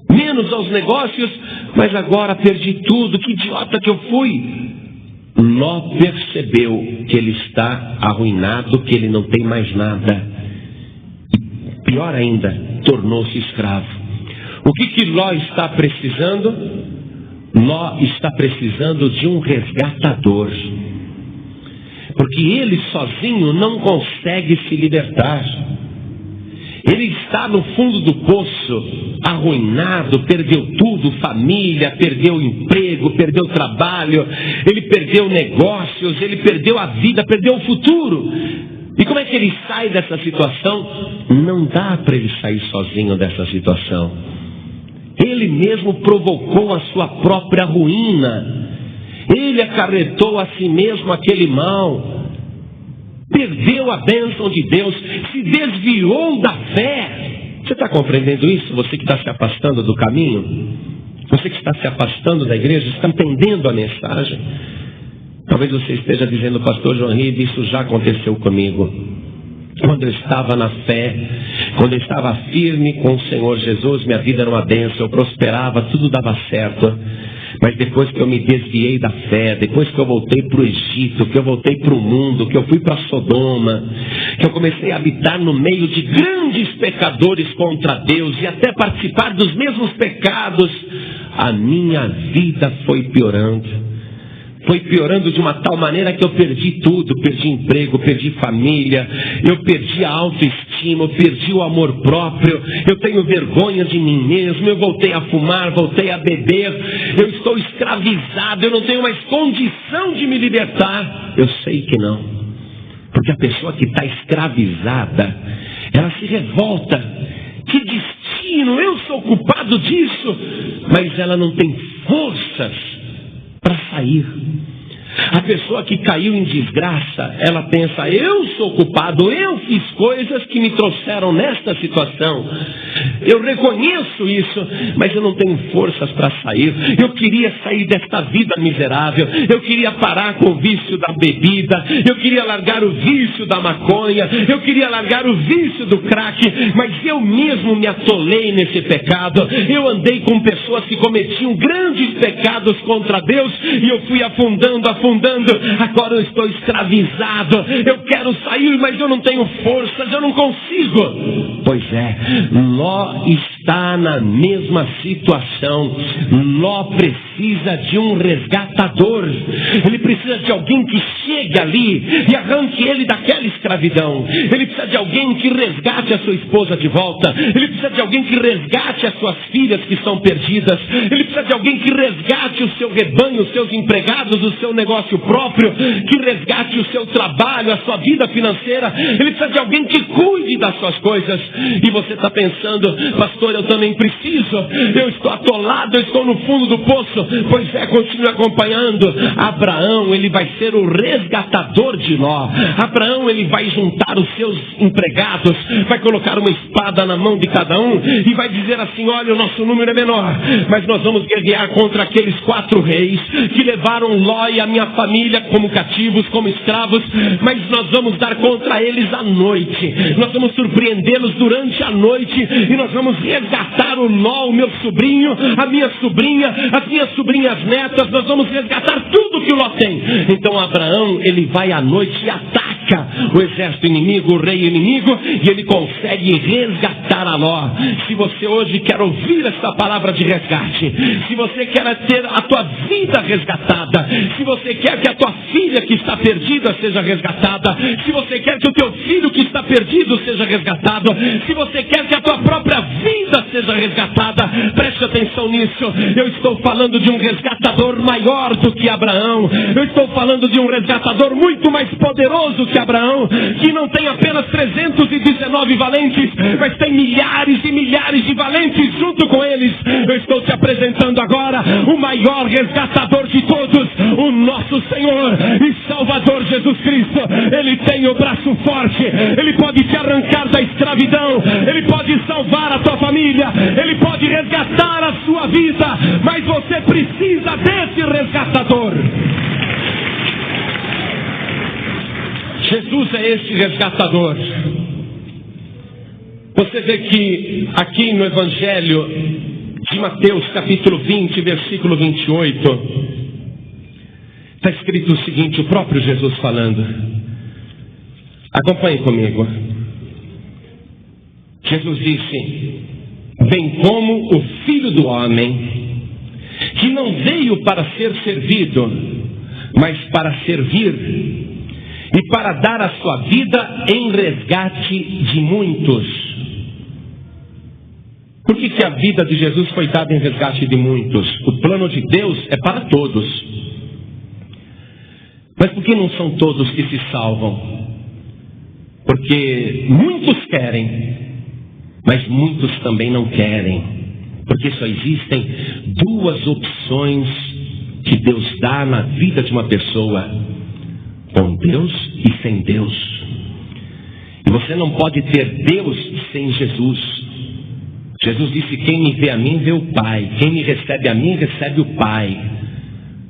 menos aos negócios, mas agora perdi tudo, que idiota que eu fui. Ló percebeu que ele está arruinado, que ele não tem mais nada. E pior ainda, tornou-se escravo. O que Ló está precisando? Ló está precisando de um resgatador. Porque ele sozinho não consegue se libertar. Ele está no fundo do poço, arruinado, perdeu tudo, família, perdeu emprego, perdeu trabalho, ele perdeu negócios, ele perdeu a vida, perdeu o futuro. E como é que ele sai dessa situação? Não dá para ele sair sozinho dessa situação. Ele mesmo provocou a sua própria ruína. Ele acarretou a si mesmo aquele mal. Perdeu a bênção de Deus, se desviou da fé. Você está compreendendo isso? Você que está se afastando do caminho, você que está se afastando da igreja, está entendendo a mensagem? Talvez você esteja dizendo: pastor João Ribe, isso já aconteceu comigo. Quando eu estava na fé, quando eu estava firme com o Senhor Jesus, minha vida era uma bênção, eu prosperava, tudo dava certo. Mas depois que eu me desviei da fé, depois que eu voltei para o Egito, que eu voltei para o mundo, que eu fui para Sodoma, que eu comecei a habitar no meio de grandes pecadores contra Deus e até participar dos mesmos pecados, a minha vida foi piorando. Foi piorando de uma tal maneira que eu perdi tudo, perdi emprego, perdi família, eu perdi a autoestima, eu perdi o amor próprio, eu tenho vergonha de mim mesmo, eu voltei a fumar, voltei a beber, eu estou escravizado, eu não tenho mais condição de me libertar. Eu sei que não, porque a pessoa que está escravizada, ela se revolta. Que destino, eu sou culpado disso, mas ela não tem forças para sair. A pessoa que caiu em desgraça, ela pensa, eu sou culpado, eu fiz coisas que me trouxeram nesta situação. Eu reconheço isso, mas eu não tenho forças para sair. Eu queria sair desta vida miserável. Eu queria parar com o vício da bebida. Eu queria largar o vício da maconha. Eu queria largar o vício do crack. Mas eu mesmo me atolei nesse pecado. Eu andei com pessoas que cometiam grandes pecados contra Deus e eu fui afundando. Agora eu estou escravizado. Eu quero sair, mas eu não tenho forças, eu não consigo. Pois é, Ló está na mesma situação. Ló precisa de um resgatador. Ele precisa de alguém que chegue ali e arranque ele daquela escravidão. Ele precisa de alguém que resgate a sua esposa de volta. Ele precisa de alguém que resgate as suas filhas que estão perdidas. Ele precisa de alguém que resgate o seu rebanho, os seus empregados, o seu negócio próprio, que resgate o seu trabalho, a sua vida financeira. Ele precisa de alguém que cuide das suas coisas. E você está pensando, pastor, eu também preciso. Eu estou atolado, eu estou no fundo do poço. Pois é, continue acompanhando. Abraão, ele vai ser o resgatador de Ló. Abraão, ele vai juntar os seus empregados, vai colocar uma espada na mão de cada um e vai dizer assim, olha, o nosso número é menor, mas nós vamos guerrear contra aqueles 4 reis que levaram Ló e a minha família como cativos, como escravos, mas nós vamos dar contra eles à noite. Nós vamos surpreendê-los durante a noite e nós vamos resgatar o Ló, o meu sobrinho, a minha sobrinha, as minhas sobrinhas netas. Nós vamos resgatar tudo que o Ló tem. Então Abraão, ele vai à noite e ataca o exército inimigo, o rei inimigo, e ele consegue resgatar a Ló. Se você hoje quer ouvir essa palavra de resgate, se você quer ter a tua vida resgatada, se você quer que a tua filha que está perdida seja resgatada, se você quer que o teu filho que está perdido seja resgatado, se você quer que a tua própria vida seja resgatada, preste atenção nisso. Eu estou falando de um resgatador maior do que Abraão. Eu estou falando de um resgatador muito mais poderoso que Abraão, que não tem apenas 319 valentes, mas tem milhares e milhares de valentes junto com eles. Eu estou te apresentando agora o maior resgatador de todos, o nosso Senhor e Salvador Jesus Cristo. Ele tem o braço forte, ele pode te arrancar da escravidão, ele pode salvar a tua família, ele pode resgatar a sua vida, mas você precisa desse resgatador. Jesus é esse resgatador. Você vê que aqui no Evangelho de Mateus, capítulo 20, versículo 28, está escrito o seguinte, o próprio Jesus falando. Acompanhe comigo. Jesus disse, bem como o Filho do Homem, que não veio para ser servido, mas para servir, e para dar a sua vida em resgate de muitos. Por que a vida de Jesus foi dada em resgate de muitos? O plano de Deus é para todos. Mas por que não são todos que se salvam? Porque muitos querem, mas muitos também não querem. Porque só existem 2 opções que Deus dá na vida de uma pessoa: com Deus e sem Deus. E você não pode ter Deus sem Jesus. Jesus disse, quem me vê a mim, vê o Pai. Quem me recebe a mim, recebe o Pai.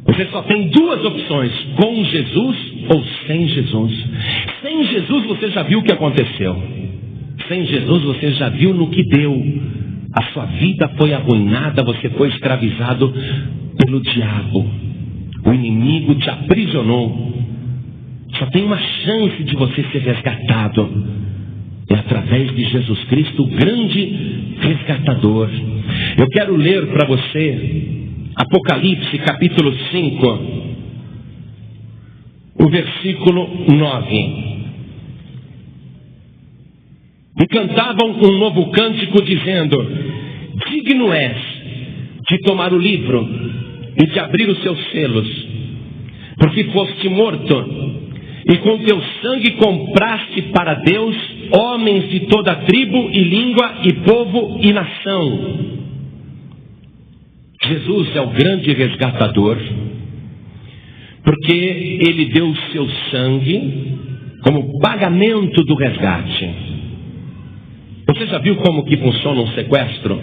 Você só tem 2 opções, com Jesus ou sem Jesus. Sem Jesus você já viu o que aconteceu. Sem Jesus você já viu no que deu. A sua vida foi arruinada, você foi escravizado pelo diabo. O inimigo te aprisionou. Só tem uma chance de você ser resgatado. É através de Jesus Cristo, o grande resgatador. Eu quero ler para você Apocalipse capítulo 5, o versículo 9. E cantavam um novo cântico dizendo: digno és de tomar o livro e de abrir os seus selos, porque foste morto, e com teu sangue compraste para Deus homens de toda tribo e língua e povo e nação. Jesus é o grande resgatador, porque Ele deu o seu sangue como pagamento do resgate. Você já viu como que funciona um sequestro?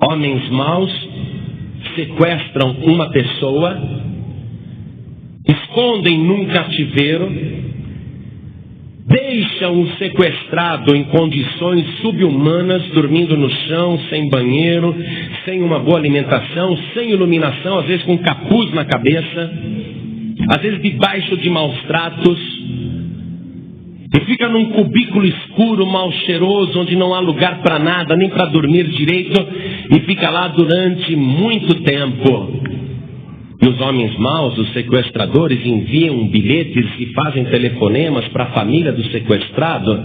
Homens maus sequestram uma pessoa, escondem num cativeiro, deixam o sequestrado em condições subhumanas, dormindo no chão, sem banheiro, sem uma boa alimentação, sem iluminação, às vezes com capuz na cabeça, às vezes debaixo de maus tratos, e fica num cubículo escuro, mal cheiroso, onde não há lugar para nada, nem para dormir direito, e fica lá durante muito tempo. E os homens maus, os sequestradores, enviam bilhetes e fazem telefonemas para a família do sequestrado,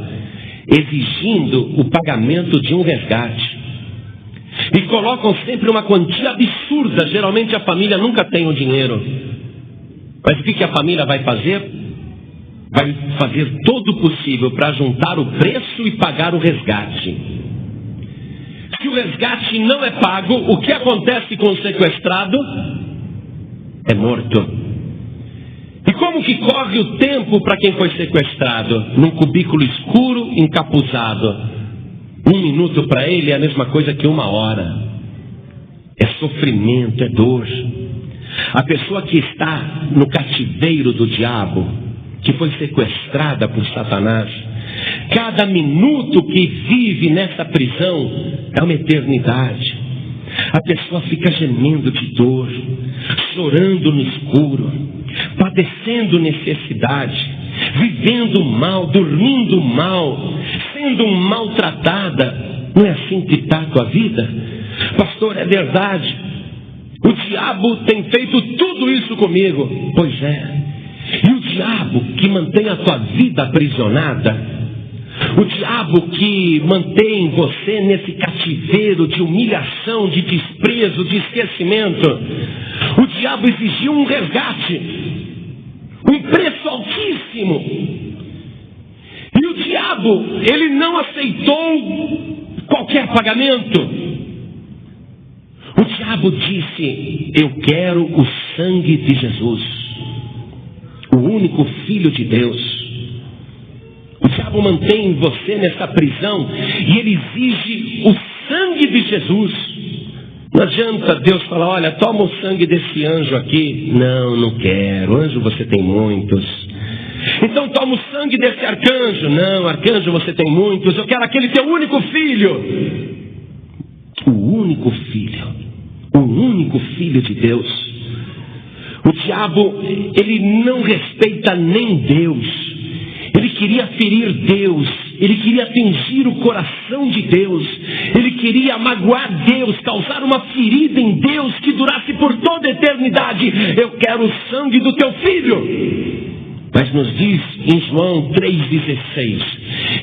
exigindo o pagamento de um resgate. E colocam sempre uma quantia absurda. Geralmente a família nunca tem o dinheiro. Mas o que a família vai fazer? Vai fazer todo o possível para juntar o preço e pagar o resgate. Se o resgate não é pago, o que acontece com o sequestrado? É morto. E como que corre o tempo para quem foi sequestrado? Num cubículo escuro, encapuzado. 1 minuto para ele é a mesma coisa que 1 hora. É sofrimento, é dor. A pessoa que está no cativeiro do diabo, que foi sequestrada por Satanás, cada minuto que vive nessa prisão é uma eternidade. A pessoa fica gemendo de dor, chorando no escuro, padecendo necessidade, vivendo mal, dormindo mal, sendo maltratada. Não é assim que está a tua vida? Pastor, é verdade. O diabo tem feito tudo isso comigo. Pois é. E o diabo que mantém a tua vida aprisionada, o diabo que mantém você nesse cativeiro de humilhação, de desprezo, de esquecimento, o diabo exigiu um resgate, um preço altíssimo. E o diabo, ele não aceitou qualquer pagamento. O diabo disse: eu quero o sangue de Jesus, o único Filho de Deus. O diabo mantém você nessa prisão e ele exige o sangue de Jesus. Não adianta Deus falar: olha, toma o sangue desse anjo aqui. Não, não quero. Anjo você tem muitos. Então toma o sangue desse arcanjo. Não, arcanjo você tem muitos. Eu quero aquele teu único filho. O único filho. O único Filho de Deus. O diabo, ele não respeita nem Deus. Ele queria ferir Deus. Ele queria atingir o coração de Deus. Ele queria magoar Deus, causar uma ferida em Deus que durasse por toda a eternidade. Eu quero o sangue do teu filho. Mas nos diz em João 3,16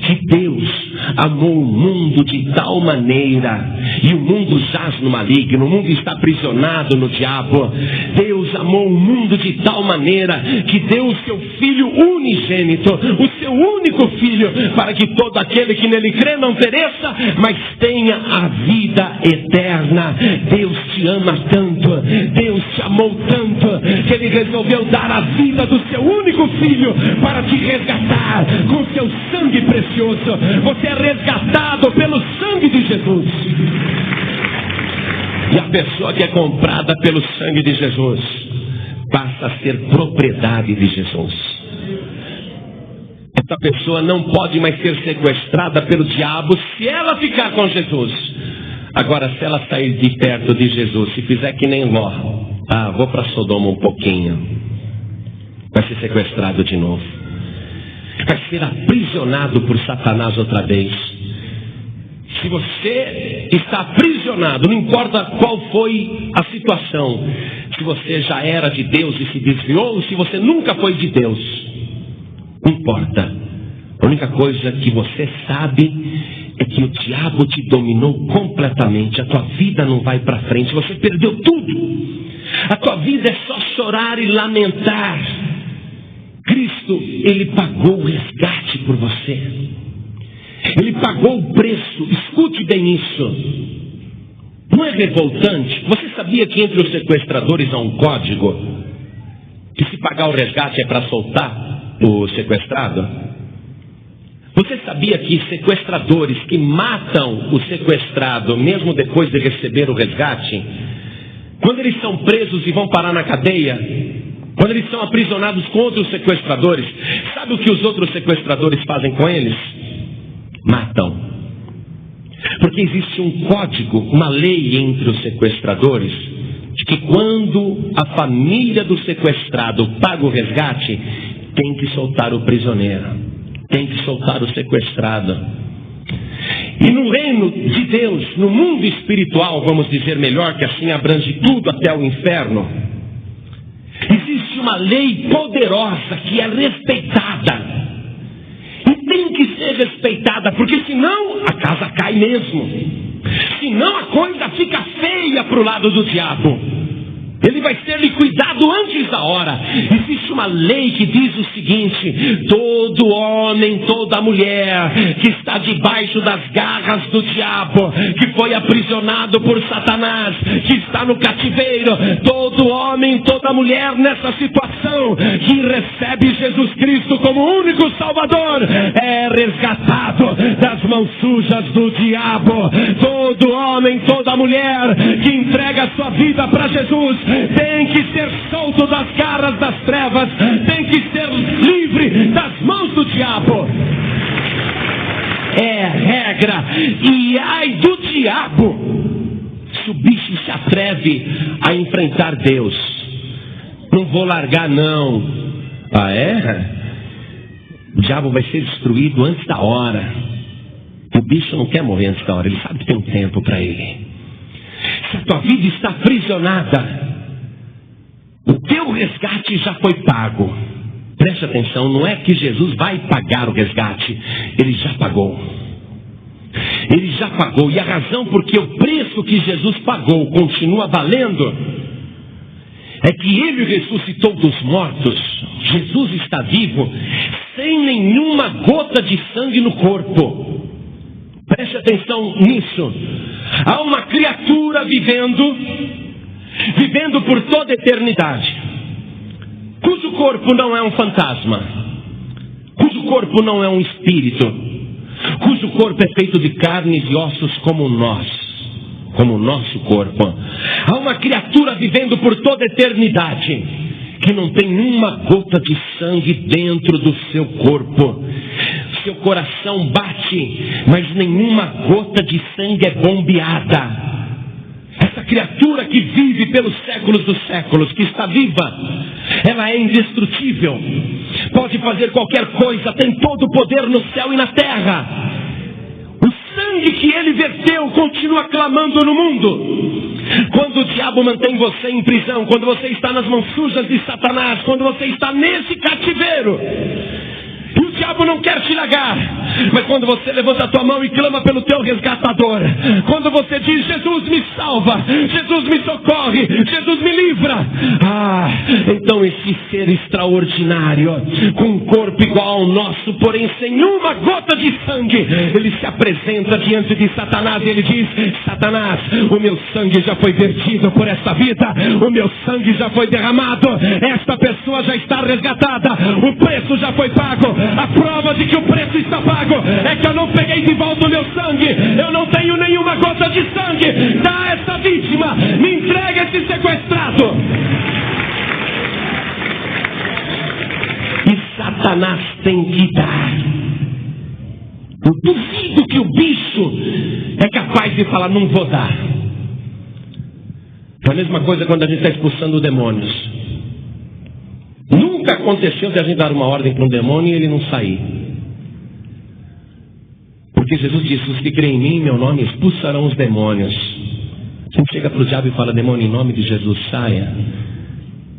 que Deus amou o mundo de tal maneira, e o mundo jaz no maligno, o mundo está aprisionado no diabo. Deus amou o mundo de tal maneira que deu o seu Filho unigênito, o seu único Filho, para que todo aquele que nele crê não pereça, mas tenha a vida eterna. Deus te ama tanto, Deus te amou tanto, que Ele resolveu dar a vida do seu único Filho para te resgatar com seu sangue precioso. Você é resgatado pelo sangue de Jesus. E a pessoa que é comprada pelo sangue de Jesus passa a ser propriedade de Jesus. Essa pessoa não pode mais ser sequestrada pelo diabo se ela ficar com Jesus. Agora, se ela sair de perto de Jesus, se fizer que nem Ló, vou para Sodoma um pouquinho, vai ser sequestrado de novo. Vai ser aprisionado por Satanás outra vez. Se você está aprisionado, não importa qual foi a situação, se você já era de Deus e se desviou, ou se você nunca foi de Deus, não importa. A única coisa que você sabe é que o diabo te dominou completamente. A tua vida não vai para frente, você perdeu tudo. A tua vida é só chorar e lamentar. Cristo, Ele pagou o resgate por você. Ele pagou o preço. Escute bem isso. Não é revoltante? Você sabia que entre os sequestradores há um código? Que se pagar o resgate é para soltar o sequestrado? Você sabia que sequestradores que matam o sequestrado, mesmo depois de receber o resgate, quando eles são presos e vão parar na cadeia, quando eles são aprisionados com outros sequestradores, sabe o que os outros sequestradores fazem com eles? Matam. Porque existe um código, uma lei entre os sequestradores, de que quando a família do sequestrado paga o resgate, tem que soltar o prisioneiro. Tem que soltar o sequestrado. E no reino de Deus, no mundo espiritual, vamos dizer melhor, que assim abrange tudo até o inferno, existe uma lei poderosa que é respeitada. E tem que ser respeitada, porque senão a casa cai mesmo. Senão a coisa fica feia para o lado do diabo. Ele vai ser liquidado antes da hora. Existe uma lei que diz o seguinte: todo homem, toda mulher que está debaixo das garras do diabo, que foi aprisionado por Satanás, que está no cativeiro, todo homem, toda mulher nessa situação, que recebe Jesus Cristo como único Salvador, é resgatado das mãos sujas do diabo. Todo homem, toda mulher que entrega a sua vida para Jesus tem que ser solto das garras das trevas, tem que ser livre das mãos do diabo. É regra. E ai do diabo se o bicho se atreve a enfrentar Deus. Não vou largar não. É? O diabo vai ser destruído antes da hora. O bicho não quer morrer antes da hora, ele sabe que tem um tempo para ele. Se a tua vida está aprisionada, o teu resgate já foi pago. Preste atenção, não é que Jesus vai pagar o resgate, Ele já pagou. Ele já pagou. E a razão porque o preço que Jesus pagou continua valendo é que Ele ressuscitou dos mortos. Jesus está vivo sem nenhuma gota de sangue no corpo. Preste atenção nisso. Há uma criatura vivendo por toda a eternidade, cujo corpo não é um fantasma, cujo corpo não é um espírito, cujo corpo é feito de carnes e ossos como nós, como o nosso corpo. Há uma criatura vivendo por toda a eternidade que não tem nenhuma gota de sangue dentro do seu corpo. Seu coração bate, mas nenhuma gota de sangue é bombeada. Essa criatura que vive pelos séculos dos séculos, que está viva, ela é indestrutível, pode fazer qualquer coisa, tem todo o poder no céu e na terra. O sangue que ele verteu continua clamando no mundo. Quando o diabo mantém você em prisão, quando você está nas mãos sujas de Satanás, quando você está nesse cativeiro, e o diabo não quer te largar, mas quando você levanta a tua mão e clama pelo teu resgatador, quando você diz: Jesus me salva, Jesus me socorre, Jesus me livra, então esse ser extraordinário, com um corpo igual ao nosso, porém sem uma gota de sangue, ele se apresenta diante de Satanás e ele diz: Satanás, o meu sangue já foi vertido por esta vida, o meu sangue já foi derramado, esta pessoa já está resgatada, o preço já foi pago. A prova de que o preço está pago é que eu não peguei de volta o meu sangue, eu não tenho nenhuma gota de sangue. Dá essa vítima, me entrega esse sequestrado. E Satanás tem que dar. Eu duvido que o bicho é capaz de falar, não vou dar. É a mesma coisa quando a gente está expulsando demônios. Nunca aconteceu de a gente dar uma ordem para um demônio e ele não sair. Porque Jesus disse, os que creem em mim, em meu nome, expulsarão os demônios. A gente chega para o diabo e fala, demônio, em nome de Jesus, saia.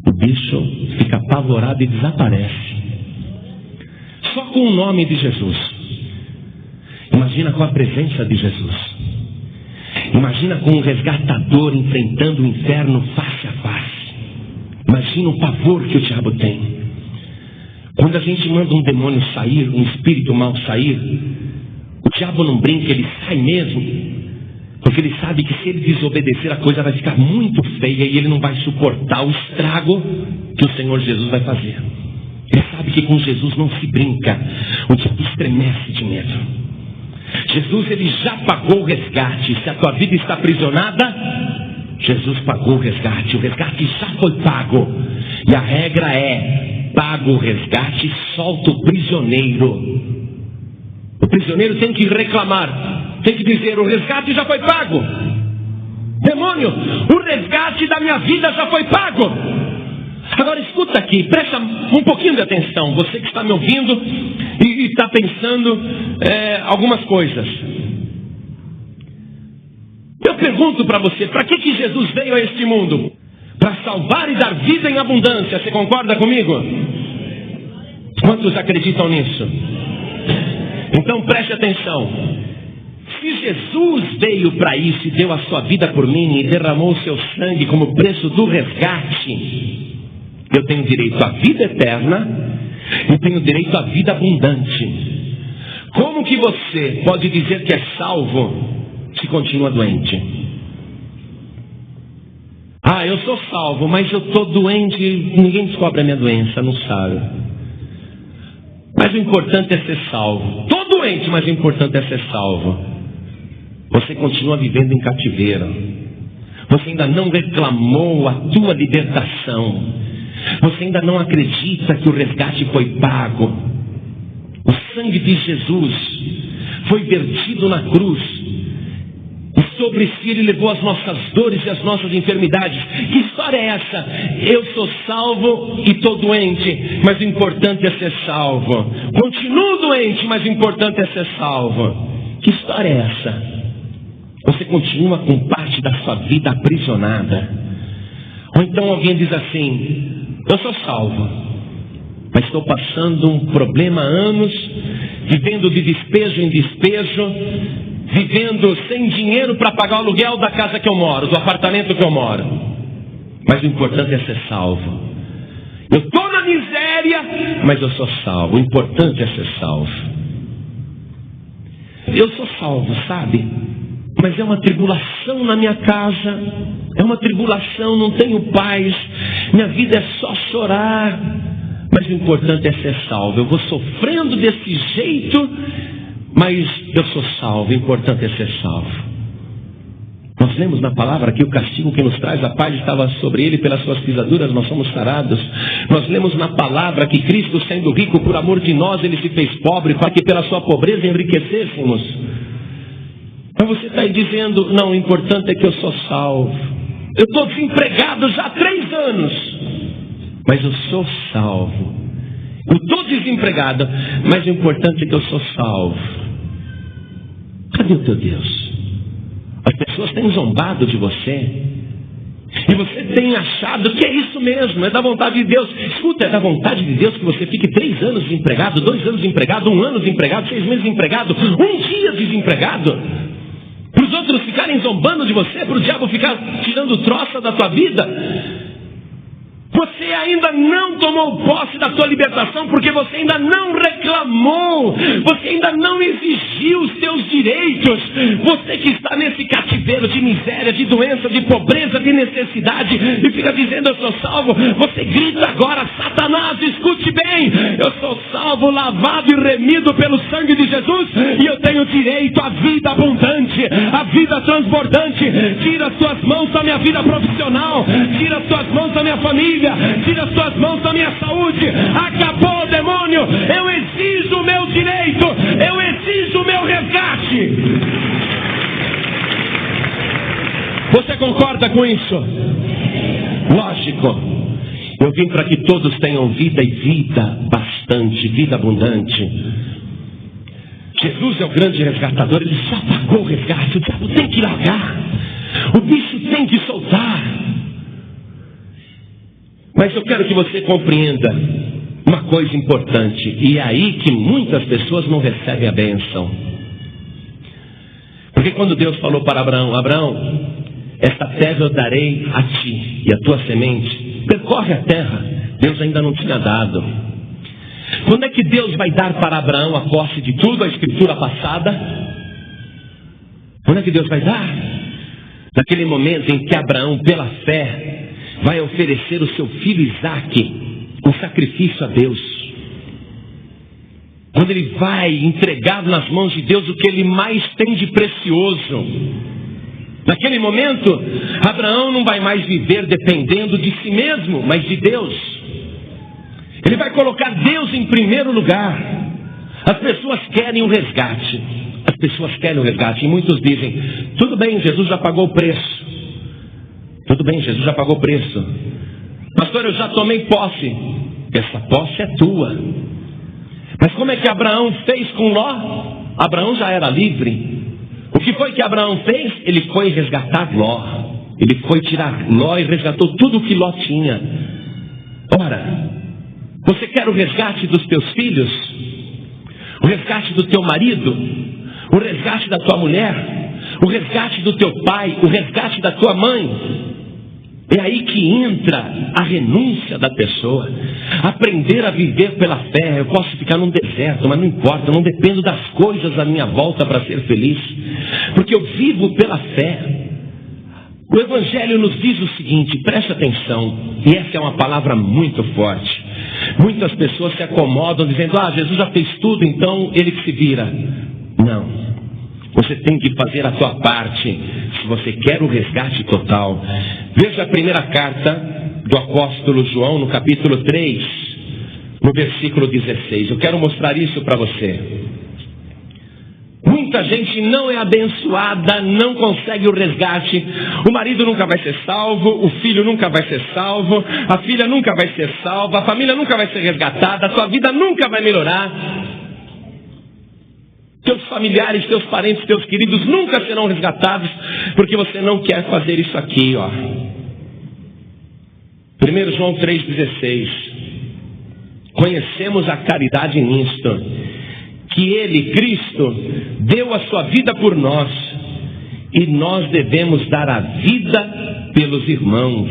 O bicho fica apavorado e desaparece. Só com o nome de Jesus. Imagina com a presença de Jesus. Imagina com um resgatador enfrentando o inferno face a face. Imagina o pavor que o diabo tem. Quando a gente manda um demônio sair, um espírito mau sair, o diabo não brinca, ele sai mesmo. Porque ele sabe que se ele desobedecer, a coisa vai ficar muito feia e ele não vai suportar o estrago que o Senhor Jesus vai fazer. Ele sabe que com Jesus não se brinca. O diabo estremece de medo. Jesus, ele já pagou o resgate. Se a tua vida está aprisionada, Jesus pagou o resgate. O resgate já foi pago. E a regra é, paga o resgate e solta o prisioneiro. O prisioneiro tem que reclamar. Tem que dizer, o resgate já foi pago. Demônio, o resgate da minha vida já foi pago. Agora escuta aqui, presta um pouquinho de atenção. Você que está me ouvindo e está pensando algumas coisas. Eu pergunto para você, para que Jesus veio a este mundo? Para salvar e dar vida em abundância. Você concorda comigo? Quantos acreditam nisso? Então preste atenção. Se Jesus veio para isso e deu a sua vida por mim e derramou o seu sangue como preço do resgate, eu tenho direito à vida eterna e tenho direito à vida abundante. Como que você pode dizer que é salvo se continua doente? Ah, eu sou salvo, mas eu estou doente, ninguém descobre a minha doença, não sabe. Mas o importante é ser salvo. Estou doente, mas o importante é ser salvo. Você continua vivendo em cativeiro. Você ainda não reclamou a tua libertação. Você ainda não acredita que o resgate foi pago. O sangue de Jesus foi vertido na cruz. E sobre si ele levou as nossas dores e as nossas enfermidades. Que história é essa? Eu sou salvo e estou doente, mas o importante é ser salvo. Continuo doente, mas o importante é ser salvo. Que história é essa? Você continua com parte da sua vida aprisionada. Ou então alguém diz assim, eu sou salvo, mas estou passando um problema há anos, vivendo de despejo em despejo, vivendo sem dinheiro para pagar o aluguel da casa que eu moro, do apartamento que eu moro. Mas o importante é ser salvo. Eu estou na miséria, mas eu sou salvo. O importante é ser salvo. Eu sou salvo, sabe? Mas é uma tribulação na minha casa, é uma tribulação, não tenho paz, minha vida é só chorar, mas o importante é ser salvo. Eu vou sofrendo desse jeito, mas eu sou salvo, o importante é ser salvo. Nós lemos na palavra que o castigo que nos traz a paz estava sobre ele, pelas suas pisaduras nós somos sarados. Nós lemos na palavra que Cristo, sendo rico por amor de nós, ele se fez pobre para que pela sua pobreza enriquecêssemos. Então você está aí dizendo, não, o importante é que eu sou salvo. Eu estou desempregado já há 3 anos, mas eu sou salvo. Eu estou desempregado, mas o importante é que eu sou salvo. Cadê o teu Deus? As pessoas têm zombado de você. E você tem achado que é isso mesmo, é da vontade de Deus. Escuta, é da vontade de Deus que você fique 3 anos desempregado, 2 anos desempregado, 1 ano desempregado, 6 meses desempregado, 1 dia desempregado. Para os outros ficarem zombando de você, para o diabo ficar tirando troça da tua vida. Você ainda não tomou posse da tua libertação, porque você ainda não reclamou, você ainda não exigiu os teus direitos. Você que está nesse cativeiro de miséria, de doença, de pobreza, de necessidade, e fica dizendo, eu sou salvo. Você grita agora, Satanás, escute bem, eu sou salvo, lavado e remido pelo sangue de Jesus, e eu tenho direito à vida abundante, à vida transbordante. Tira as tuas mãos da minha vida profissional, tira as tuas mãos da minha família, família, tira as tuas mãos da minha saúde. Acabou, demônio, eu exijo o meu direito, eu exijo o meu resgate. Você concorda com isso? Lógico. Eu vim para que todos tenham vida, e vida bastante, vida abundante. Jesus é o grande resgatador, ele já pagou o resgate. O diabo tem que largar, o bicho tem que soltar. Mas eu quero que você compreenda uma coisa importante, e é aí que muitas pessoas não recebem a bênção. Porque quando Deus falou para Abraão: Abraão, esta terra eu darei a ti e a tua semente, percorre a terra. Deus ainda não tinha dado. Quando é que Deus vai dar para Abraão a posse de tudo, a escritura passada? Quando é que Deus vai dar? Naquele momento em que Abraão, pela fé, vai oferecer o seu filho Isaque, um sacrifício a Deus. Quando ele vai entregar nas mãos de Deus o que ele mais tem de precioso. Naquele momento, Abraão não vai mais viver dependendo de si mesmo, mas de Deus. Ele vai colocar Deus em primeiro lugar. As pessoas querem o resgate. As pessoas querem o resgate. E muitos dizem: tudo bem, Jesus já pagou o preço. Tudo bem, Jesus já pagou o preço. Pastor, eu já tomei posse. Essa posse é tua. Mas como é que Abraão fez com Ló? Abraão já era livre. O que foi que Abraão fez? Ele foi resgatar Ló. Ele foi tirar Ló e resgatou tudo o que Ló tinha. Ora, você quer o resgate dos teus filhos? O resgate do teu marido? O resgate da tua mulher? O resgate do teu pai? O resgate da tua mãe? É aí que entra a renúncia da pessoa. Aprender a viver pela fé. Eu posso ficar num deserto, mas não importa. Eu não dependo das coisas à minha volta para ser feliz, porque eu vivo pela fé. O Evangelho nos diz o seguinte, preste atenção, e essa é uma palavra muito forte. Muitas pessoas se acomodam dizendo: Jesus já fez tudo, então ele que se vira. Não. Você tem que fazer a sua parte, se você quer o resgate total. Veja a primeira carta do apóstolo João, no capítulo 3, no versículo 16. Eu quero mostrar isso para você. Muita gente não é abençoada, não consegue o resgate. O marido nunca vai ser salvo, o filho nunca vai ser salvo, a filha nunca vai ser salva, a família nunca vai ser resgatada, a sua vida nunca vai melhorar. Teus familiares, teus parentes, teus queridos nunca serão resgatados, porque você não quer fazer isso aqui, ó. 1 João 3,16. Conhecemos a caridade nisto, que Ele, Cristo, deu a sua vida por nós, e nós devemos dar a vida pelos irmãos.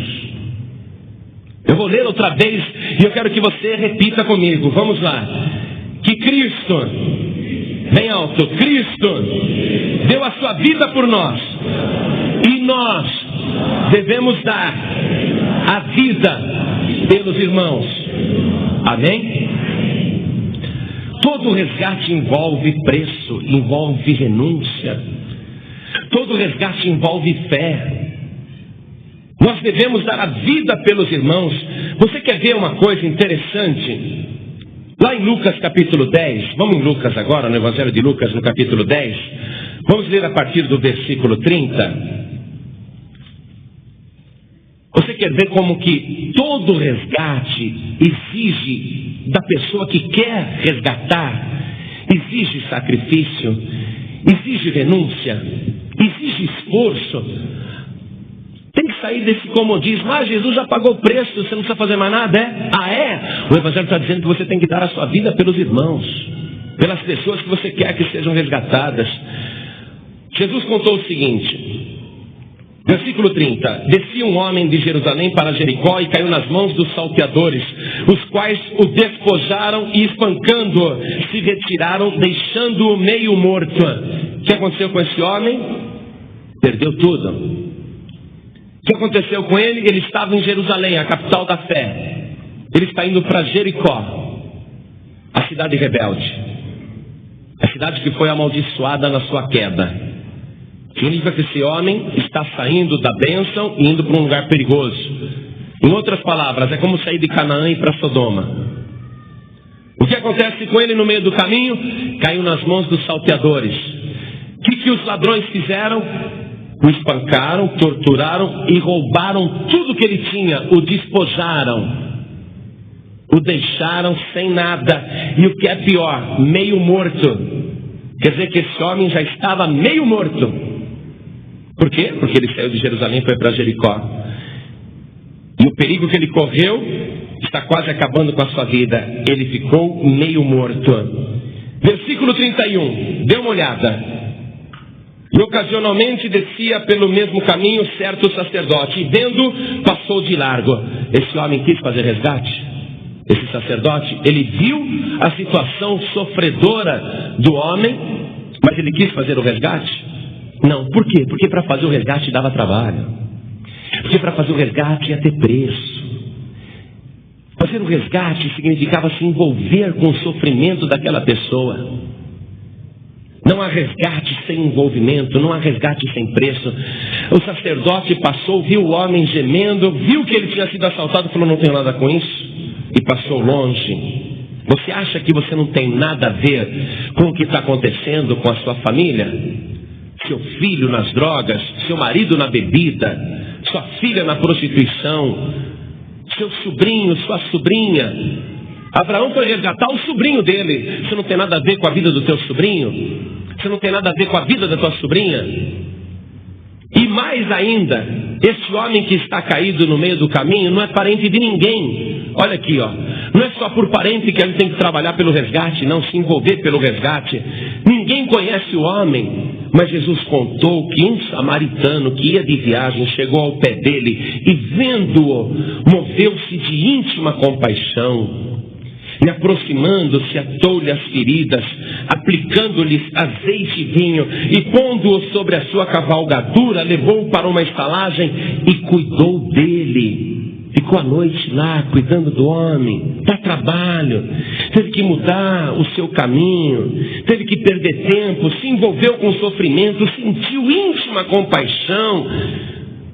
Eu vou ler outra vez, e eu quero que você repita comigo. Vamos lá. Que Cristo, bem alto, Cristo deu a sua vida por nós, e nós devemos dar a vida pelos irmãos. Amém? Todo resgate envolve preço, envolve renúncia. Todo resgate envolve fé. Nós devemos dar a vida pelos irmãos. Você quer ver uma coisa interessante? Lá em Lucas capítulo 10, vamos em Lucas agora, no Evangelho de Lucas, no capítulo 10. Vamos ler a partir do versículo 30. Você quer ver como que todo resgate exige da pessoa que quer resgatar, exige sacrifício, exige renúncia, exige esforço. Tem que sair desse comodismo. Jesus já pagou o preço, você não precisa fazer mais nada, é? O Evangelho está dizendo que você tem que dar a sua vida pelos irmãos, pelas pessoas que você quer que sejam resgatadas. Jesus contou o seguinte, versículo 30. Descia um homem de Jerusalém para Jericó e caiu nas mãos dos salteadores, os quais o despojaram e, espancando-o, se retiraram, deixando-o meio morto. O que aconteceu com esse homem? Perdeu tudo. O que aconteceu com ele? Ele estava em Jerusalém, a capital da fé. Ele está indo para Jericó, a cidade rebelde, a cidade que foi amaldiçoada na sua queda. Significa que esse homem está saindo da bênção e indo para um lugar perigoso. Em outras palavras, é como sair de Canaã e ir para Sodoma. O que acontece com ele no meio do caminho? Caiu nas mãos dos salteadores. O que os ladrões fizeram? O espancaram, torturaram e roubaram tudo que ele tinha. O despojaram. O deixaram sem nada. E o que é pior, meio morto. Quer dizer que esse homem já estava meio morto. Por quê? Porque ele saiu de Jerusalém e foi para Jericó. E o perigo que ele correu está quase acabando com a sua vida. Ele ficou meio morto. Versículo 31. Dê uma olhada. E ocasionalmente descia pelo mesmo caminho certo sacerdote. E vendo, passou de largo. Esse homem quis fazer resgate. Esse sacerdote, ele viu a situação sofredora do homem, mas ele quis fazer o resgate? Não. Por quê? Porque para fazer o resgate dava trabalho. Porque para fazer o resgate ia ter preço. Fazer o resgate significava se envolver com o sofrimento daquela pessoa. Não há resgate sem envolvimento, não há resgate sem preço. O sacerdote passou, viu o homem gemendo, viu que ele tinha sido assaltado e falou: não tenho nada com isso. E passou longe. Você acha que você não tem nada a ver com o que está acontecendo com a sua família? Seu filho nas drogas, seu marido na bebida, sua filha na prostituição, seu sobrinho, sua sobrinha. Abraão foi resgatar o sobrinho dele. Você não tem nada a ver com a vida do teu sobrinho? Você não tem nada a ver com a vida da tua sobrinha? E mais ainda, esse homem que está caído no meio do caminho não é parente de ninguém. Olha aqui, ó. Não é só por parente que ele tem que trabalhar pelo resgate, não, se envolver pelo resgate. Ninguém conhece o homem, mas Jesus contou que um samaritano que ia de viagem chegou ao pé dele e, vendo-o, moveu-se de íntima compaixão. E aproximando-se, atou-lhe as feridas, aplicando-lhes azeite e vinho, e pondo-o sobre a sua cavalgadura, levou-o para uma estalagem e cuidou dele. Ficou a noite lá, cuidando do homem. Dá trabalho. Teve que mudar o seu caminho. Teve que perder tempo. Se envolveu com sofrimento. Sentiu íntima compaixão.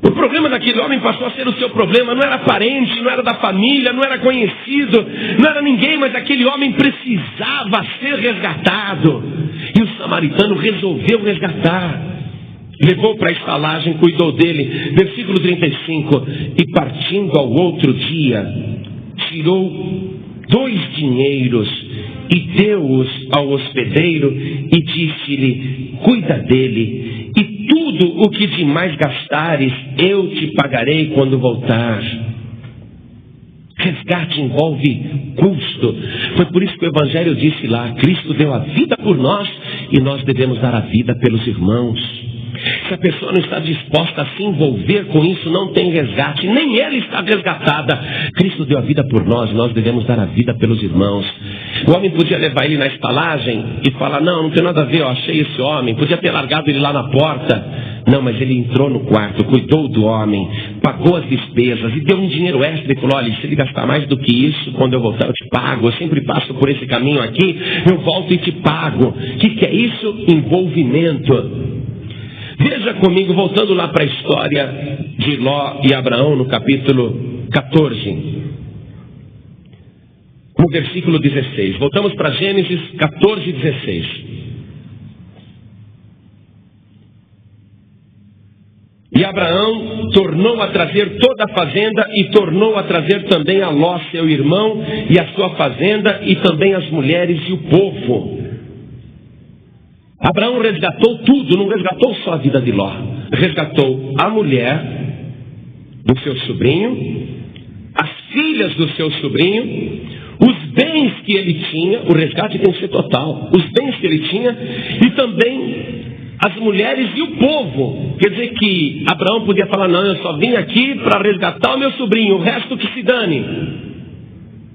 O problema daquele homem passou a ser o seu problema. Não era parente, não era da família, não era conhecido, não era ninguém, mas aquele homem precisava ser resgatado. E o samaritano resolveu resgatar. Levou para a estalagem, cuidou dele. Versículo 35. E partindo ao outro dia, tirou 2 dinheiros e deu-os ao hospedeiro e disse-lhe: cuida dele, e tudo o que demais gastares eu te pagarei quando voltar. Resgate envolve custo. Foi por isso que o Evangelho disse lá: Cristo deu a vida por nós e nós devemos dar a vida pelos irmãos. Se a pessoa não está disposta a se envolver com isso, não tem resgate, nem ela está resgatada. Cristo deu a vida por nós, nós devemos dar a vida pelos irmãos. O homem podia levar ele na estalagem e falar: não tem nada a ver, eu achei esse homem. Podia ter largado ele lá na porta. Não, mas ele entrou no quarto, cuidou do homem, pagou as despesas e deu um dinheiro extra e falou: olha, se ele gastar mais do que isso, quando eu voltar eu te pago. Eu sempre passo por esse caminho aqui, eu volto e te pago. O que é isso? Envolvimento. Veja comigo, voltando lá para a história de Ló e Abraão, no capítulo 14, no versículo 16. Voltamos para Gênesis 14, 16. E Abraão tornou a trazer toda a fazenda e tornou a trazer também a Ló, seu irmão, e a sua fazenda, e também as mulheres e o povo. Abraão resgatou tudo, não resgatou só a vida de Ló. Resgatou a mulher do seu sobrinho, as filhas do seu sobrinho, os bens que ele tinha. O resgate tem que ser total. Os bens que ele tinha e também as mulheres e o povo. Quer dizer que Abraão podia falar: não, eu só vim aqui para resgatar o meu sobrinho, o resto que se dane.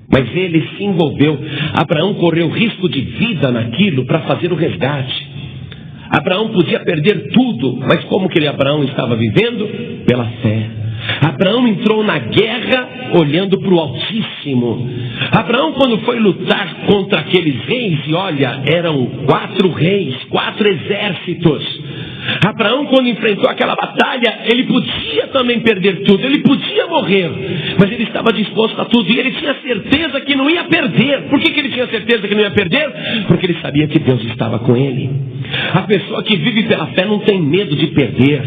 Mas ele se envolveu. Abraão correu risco de vida naquilo para fazer o resgate. Abraão podia perder tudo, mas como que Abraão estava vivendo? Pela fé. Abraão entrou na guerra olhando para o Altíssimo. Abraão, quando foi lutar contra aqueles reis, e olha, eram 4 reis, 4 exércitos. Abraão, quando enfrentou aquela batalha, ele podia também perder tudo, ele podia morrer, mas ele estava disposto a tudo, e ele tinha certeza que não ia perder. Por que ele tinha certeza que não ia perder? Porque ele sabia que Deus estava com ele. A pessoa que vive pela fé não tem medo de perder.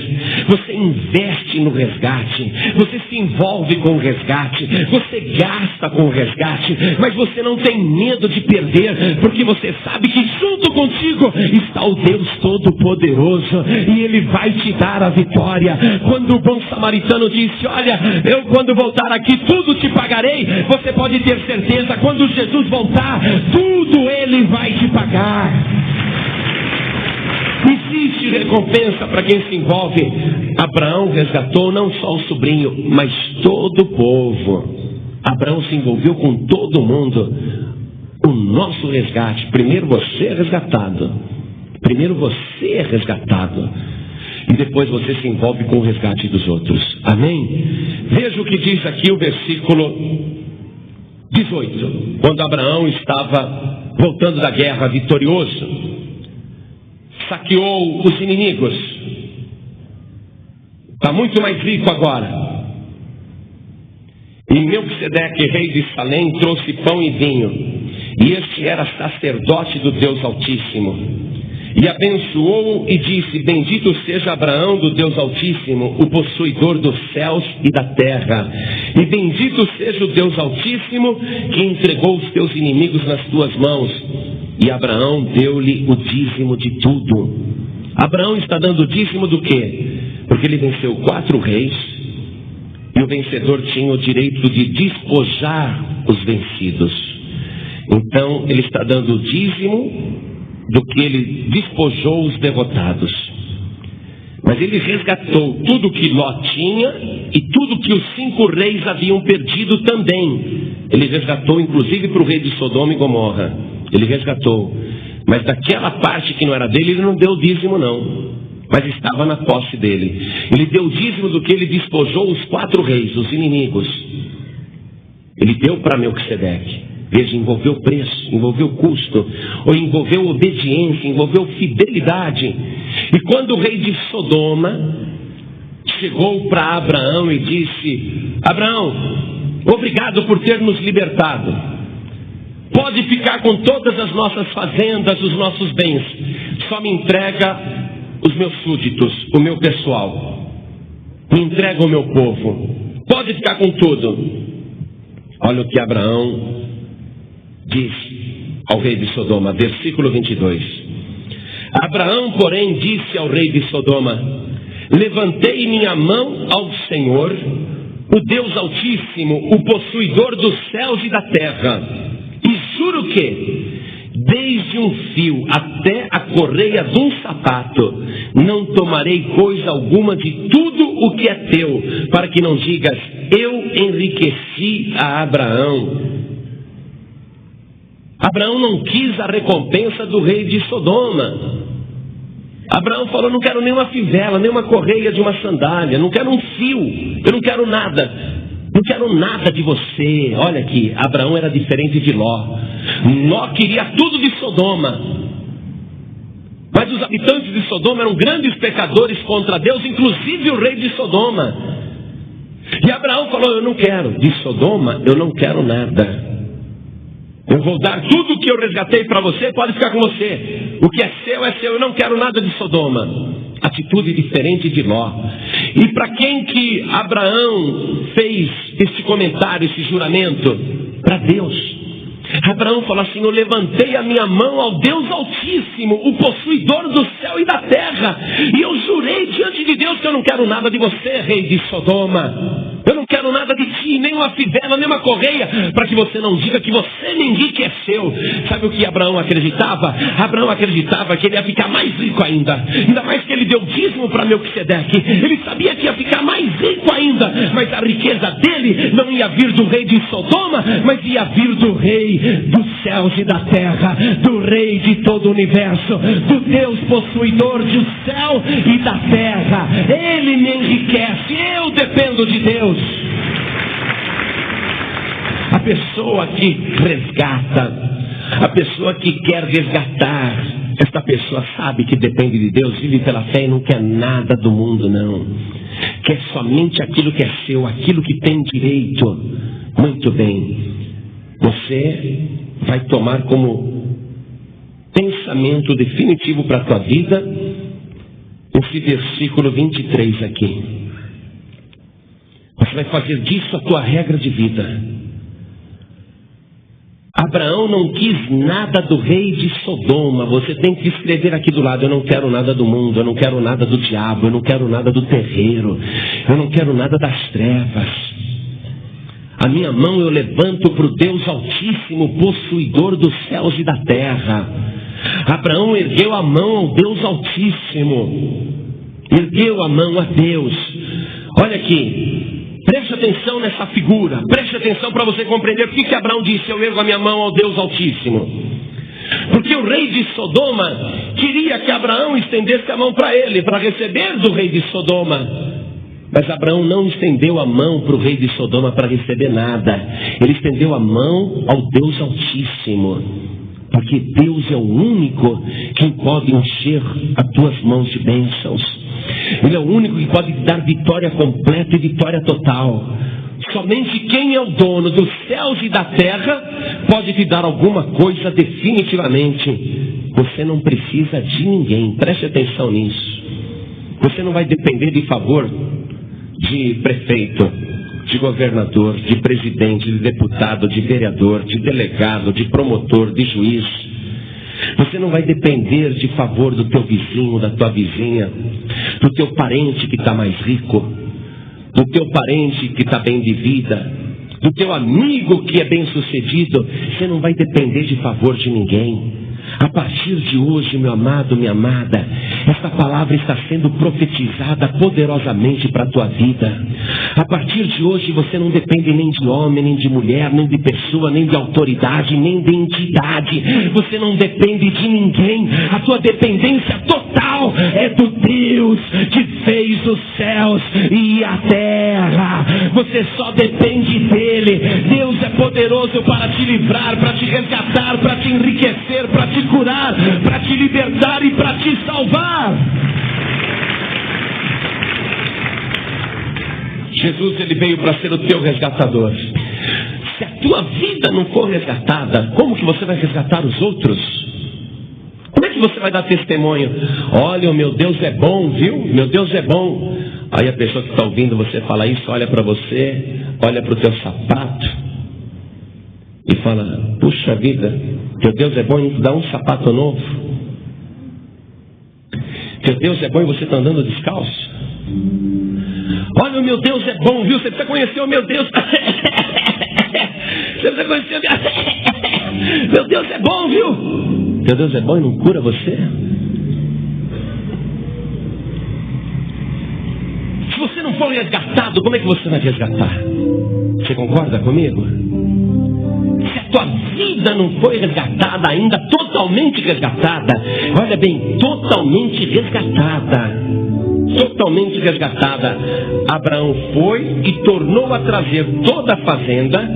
Você investe no resgate, você se envolve com o resgate, você gasta com o resgate, mas você não tem medo de perder, porque você sabe que junto contigo está o Deus Todo-Poderoso, e Ele vai te dar a vitória. Quando o bom samaritano disse: olha, eu quando voltar aqui tudo te pagarei, você pode ter certeza, quando Jesus voltar, tudo Ele vai te pagar. Existe recompensa para quem se envolve. Abraão resgatou não só o sobrinho, mas todo o povo. Abraão se envolveu com todo mundo. O nosso resgate, primeiro você é resgatado. Primeiro você é resgatado. E depois você se envolve com o resgate dos outros. Amém? Veja o que diz aqui o versículo 18. Quando Abraão estava voltando da guerra vitorioso, saqueou os inimigos. Está muito mais rico agora. E Melquisedeque, rei de Salém, trouxe pão e vinho. E este era sacerdote do Deus Altíssimo. E abençoou e disse: bendito seja Abraão do Deus Altíssimo, o possuidor dos céus e da terra. E bendito seja o Deus Altíssimo, que entregou os teus inimigos nas tuas mãos. E Abraão deu-lhe o dízimo de tudo. Abraão está dando o dízimo do quê? Porque ele venceu 4 reis, e o vencedor tinha o direito de despojar os vencidos. Então ele está dando o dízimo do que ele despojou os derrotados. Mas ele resgatou tudo que Ló tinha e tudo que os 5 reis haviam perdido também. Ele resgatou inclusive para o rei de Sodoma e Gomorra. Ele resgatou. Mas daquela parte que não era dele, ele não deu o dízimo não. Mas estava na posse dele. Ele deu o dízimo do que ele despojou os 4 reis, os inimigos. Ele deu para Melquisedeque. Veja, envolveu preço, envolveu custo, ou envolveu obediência, envolveu fidelidade. E quando o rei de Sodoma chegou para Abraão e disse: Abraão, obrigado por ter nos libertado. Pode ficar com todas as nossas fazendas, os nossos bens. Só me entrega os meus súditos, o meu pessoal. Me entrega o meu povo. Pode ficar com tudo. Olha o que Abraão disse ao rei de Sodoma, versículo 22. Abraão, porém, disse ao rei de Sodoma: levantei minha mão ao Senhor, o Deus Altíssimo, o possuidor dos céus e da terra, e juro que, desde um fio até a correia de um sapato, não tomarei coisa alguma de tudo o que é teu, para que não digas: eu enriqueci a Abraão. Abraão não quis a recompensa do rei de Sodoma. Abraão falou: não quero nem uma fivela, nem uma correia de uma sandália, não quero um fio, eu não quero nada, não quero nada de você. Olha aqui, Abraão era diferente de Ló. Ló queria tudo de Sodoma, mas os habitantes de Sodoma eram grandes pecadores contra Deus, inclusive o rei de Sodoma. E Abraão falou: eu não quero de Sodoma, eu não quero nada. Eu vou dar tudo o que eu resgatei para você, pode ficar com você. O que é seu, eu não quero nada de Sodoma. Atitude diferente de Ló. E para quem que Abraão fez esse comentário, esse juramento? Para Deus. Abraão falou assim: eu levantei a minha mão ao Deus Altíssimo, o possuidor do céu e da terra, e eu jurei diante de Deus que eu não quero nada de você, rei de Sodoma. Eu não quero nada de ti, nem uma fivela, nem uma correia, para que você não diga que você nem que é seu. Sabe o que Abraão acreditava? Abraão acreditava que ele ia ficar mais rico ainda mais que ele deu dízimo para Melquisedeque. Ele sabia que ia ficar mais rico ainda, mas a riqueza dele não ia vir do rei de Sodoma, mas ia vir do rei dos céus e da terra, do rei de todo o universo, do Deus possuidor do céu e da terra. Ele me enriquece, eu dependo de Deus. A pessoa que resgata, a pessoa que quer resgatar, Esta pessoa sabe que depende de Deus, vive pela fé e não quer nada do mundo, não. Quer somente aquilo que é seu, aquilo que tem direito. Muito bem. Você vai tomar como pensamento definitivo para a tua vida esse versículo 23 aqui. Você vai fazer disso a tua regra de vida. Abraão não quis nada do rei de Sodoma. Você tem que escrever aqui do lado: eu não quero nada do mundo, eu não quero nada do diabo, eu não quero nada do terreiro, eu não quero nada das trevas. A minha mão eu levanto para o Deus Altíssimo, possuidor dos céus e da terra. Abraão ergueu a mão ao Deus Altíssimo, ergueu a mão a Deus. Olha aqui. Preste atenção nessa figura. Preste atenção para você compreender por que Abraão disse: eu ergo a minha mão ao Deus Altíssimo. Porque o rei de Sodoma queria que Abraão estendesse a mão para ele, para receber do rei de Sodoma. Mas Abraão não estendeu a mão para o rei de Sodoma para receber nada. Ele estendeu a mão ao Deus Altíssimo. Porque Deus é o único que pode encher as tuas mãos de bênçãos. Ele é o único que pode dar vitória completa e vitória total. Somente quem é o dono dos céus e da terra pode te dar alguma coisa definitivamente. Você não precisa de ninguém. Preste atenção nisso. Você não vai depender de favor de prefeito, de governador, de presidente, de deputado, de vereador, de delegado, de promotor, de juiz. Você não vai depender de favor do teu vizinho, da tua vizinha, do teu parente que está mais rico, do teu parente que está bem de vida, do teu amigo que é bem sucedido. Você não vai depender de favor de ninguém. A partir de hoje, meu amado, minha amada, esta palavra está sendo profetizada poderosamente para a tua vida. A partir de hoje você não depende nem de homem, nem de mulher, nem de pessoa, nem de autoridade, nem de entidade. Você não depende de ninguém. A tua dependência total é do Deus que fez os céus e a terra. Você só depende dele. Deus é poderoso para te livrar, para te resgatar, para te enriquecer, para te curar, para te libertar e para te salvar. Jesus, ele veio para ser o teu resgatador. Se a tua vida não for resgatada, como que você vai resgatar os outros? Como é que você vai dar testemunho? Olha, o meu Deus é bom, viu? Meu Deus é bom. Aí a pessoa que está ouvindo você fala isso, olha para você, olha para o teu sapato e fala: puxa vida, teu Deus é bom e dá um sapato novo. Teu Deus é bom e você está andando descalço. Olha, o meu Deus é bom, viu? Você precisa conhecer o meu Deus. Você precisa conhecer o meu Deus é bom, viu? Teu Deus é bom e não cura você? Se você não for resgatado, como é que você vai resgatar? Você concorda comigo? Se a tua vida não foi resgatada ainda, totalmente resgatada, olha bem, totalmente resgatada, Abraão foi e tornou a trazer toda a fazenda,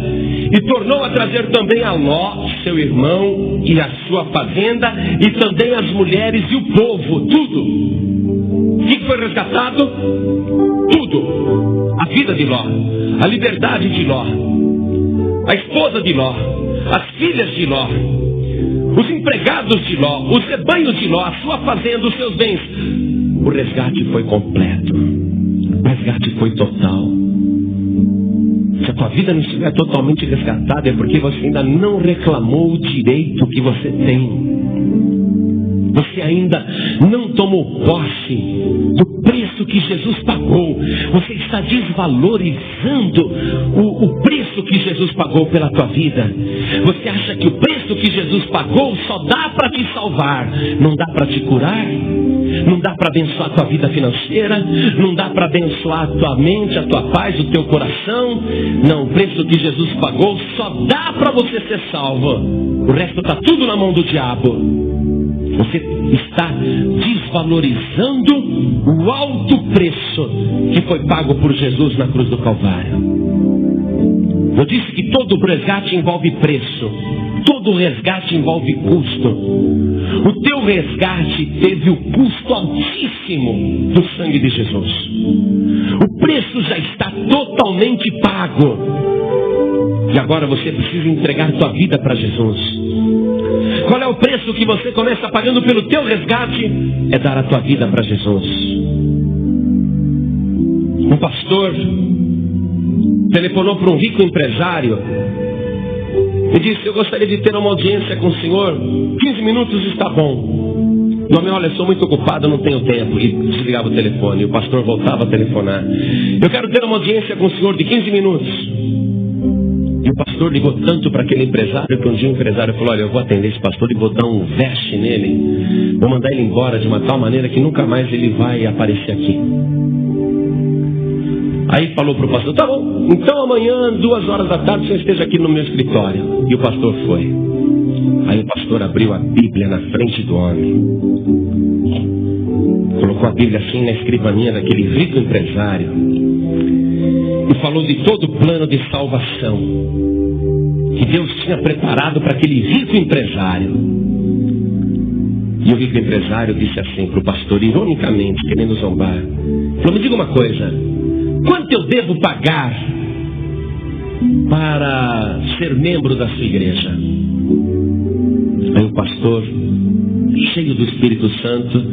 e tornou a trazer também a Ló, seu irmão, e a sua fazenda, e também as mulheres e o povo, tudo. O que foi resgatado? Tudo. A vida de Ló, a liberdade de Ló, a esposa de Ló, as filhas de Ló, os empregados de Ló, os rebanhos de Ló, a sua fazenda, os seus bens. O resgate foi completo. O resgate foi total. Se a tua vida não estiver totalmente resgatada, é porque você ainda não reclamou o direito que você tem. Você ainda não tomou posse do preço que Jesus pagou. Você está desvalorizando o preço que Jesus pagou pela tua vida. Você acha que o preço que Jesus pagou só dá para te salvar, não dá para te curar, não dá para abençoar a tua vida financeira, não dá para abençoar a tua mente, a tua paz, o teu coração. Não, o preço que Jesus pagou só dá para você ser salvo. O resto está tudo na mão do diabo. Você está desvalorizando o alto preço que foi pago por Jesus na cruz do Calvário. Eu disse que todo resgate envolve preço. Todo resgate envolve custo. O teu resgate teve o custo altíssimo do sangue de Jesus. O preço já está totalmente pago. E agora você precisa entregar tua vida para Jesus. Qual é o preço que você começa pagando pelo teu resgate? É dar a tua vida para Jesus. Um pastor telefonou para um rico empresário e disse: eu gostaria de ter uma audiência com o senhor. 15 minutos está bom. O homem: olha, sou muito ocupado, não tenho tempo. E desligava o telefone. E o pastor voltava a telefonar: eu quero ter uma audiência com o senhor de 15 minutos. E o pastor ligou tanto para aquele empresário que um dia o empresário falou: olha, eu vou atender esse pastor e vou dar um veste nele. Vou mandar ele embora de uma tal maneira que nunca mais ele vai aparecer aqui. Aí falou para o pastor: tá bom, então amanhã, 2h você esteja aqui no meu escritório. E o pastor foi. Aí o pastor abriu a Bíblia na frente do homem. Colocou a Bíblia assim na escrivaninha daquele rico empresário. E falou de todo o plano de salvação que Deus tinha preparado para aquele rico empresário. E o rico empresário disse assim para o pastor, ironicamente, querendo zombar: falou: me diga uma coisa, quanto eu devo pagar para ser membro da sua igreja? Aí o pastor, cheio do Espírito Santo,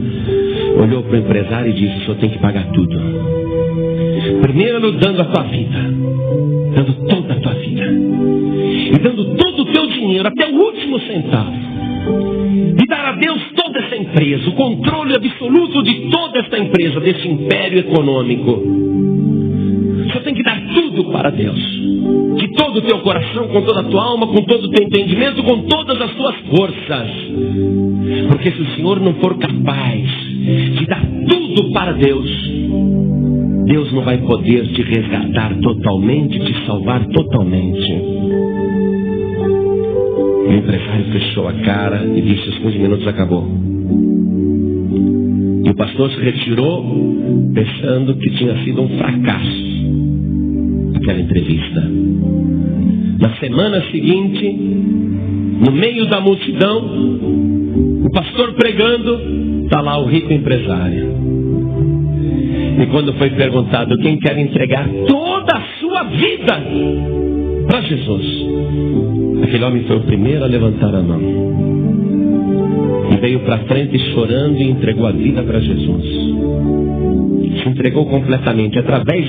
olhou para o empresário e disse: o senhor tem que pagar tudo. Primeiro dando a tua vida, dando toda a tua vida, e dando todo o teu dinheiro, até o último centavo, e dar a Deus toda essa empresa, o controle absoluto de toda esta empresa, desse império econômico. Você tem que dar tudo para Deus, de todo o teu coração, com toda a tua alma, com todo o teu entendimento, com todas as tuas forças. Porque se o Senhor não for capaz de dar tudo para Deus, Deus não vai poder te resgatar totalmente, te salvar totalmente. O empresário fechou a cara e disse: os 15 minutos acabou. E o pastor se retirou pensando que tinha sido um fracasso aquela entrevista. Na semana seguinte, no meio da multidão, o pastor pregando, está lá o rico empresário. E quando foi perguntado: quem quer entregar toda a sua vida para Jesus? Aquele homem foi o primeiro a levantar a mão. E veio para frente chorando e entregou a vida para Jesus. Se entregou completamente através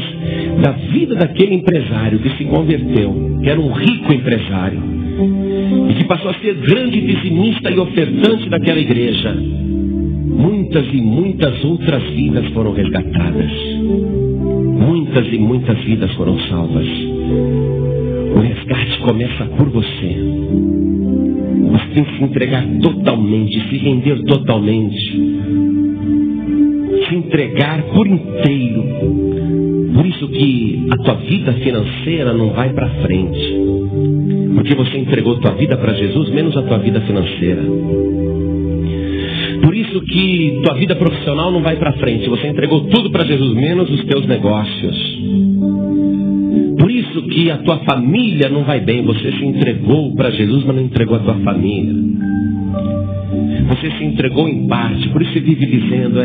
da vida daquele empresário que se converteu, que era um rico empresário, e que passou a ser grande dizimista e ofertante daquela igreja. Muitas e muitas outras vidas foram resgatadas. Muitas e muitas vidas foram salvas. O resgate começa por você. Você tem que se entregar totalmente, se render totalmente. Se entregar por inteiro. Por isso que a tua vida financeira não vai para frente. Porque você entregou tua vida para Jesus, menos a tua vida financeira. Por isso que tua vida profissional não vai para frente. Você entregou tudo para Jesus, menos os teus negócios. Por isso que a tua família não vai bem. Você se entregou para Jesus, mas não entregou a tua família. Você se entregou em parte. Por isso você vive dizendo: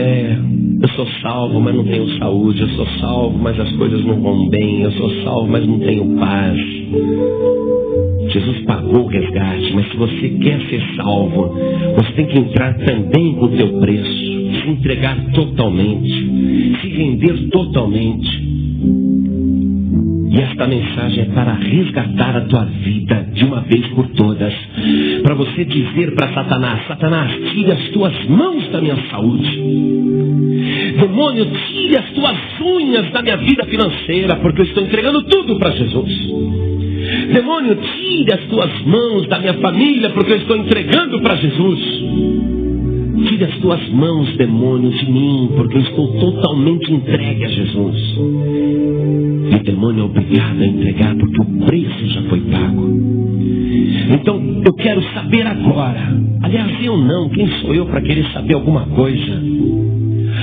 eu sou salvo, mas não tenho saúde. Eu sou salvo, mas as coisas não vão bem. Eu sou salvo, mas não tenho paz. Jesus pagou o resgate, mas se você quer ser salvo, você tem que entrar também com o teu preço, se entregar totalmente, se render totalmente. E esta mensagem é para resgatar a tua vida de uma vez por todas, para você dizer para Satanás: Satanás, tire as tuas mãos da minha saúde. Demônio, tire as tuas unhas da minha vida financeira, porque eu estou entregando tudo para Jesus. Demônio, tire as tuas mãos da minha família, porque eu estou entregando para Jesus. Tire as tuas mãos, demônio, de mim, porque eu estou totalmente entregue a Jesus. E o demônio é obrigado a entregar, porque o preço já foi pago. Então, eu quero saber agora. Aliás, eu não. Quem sou eu para querer saber alguma coisa?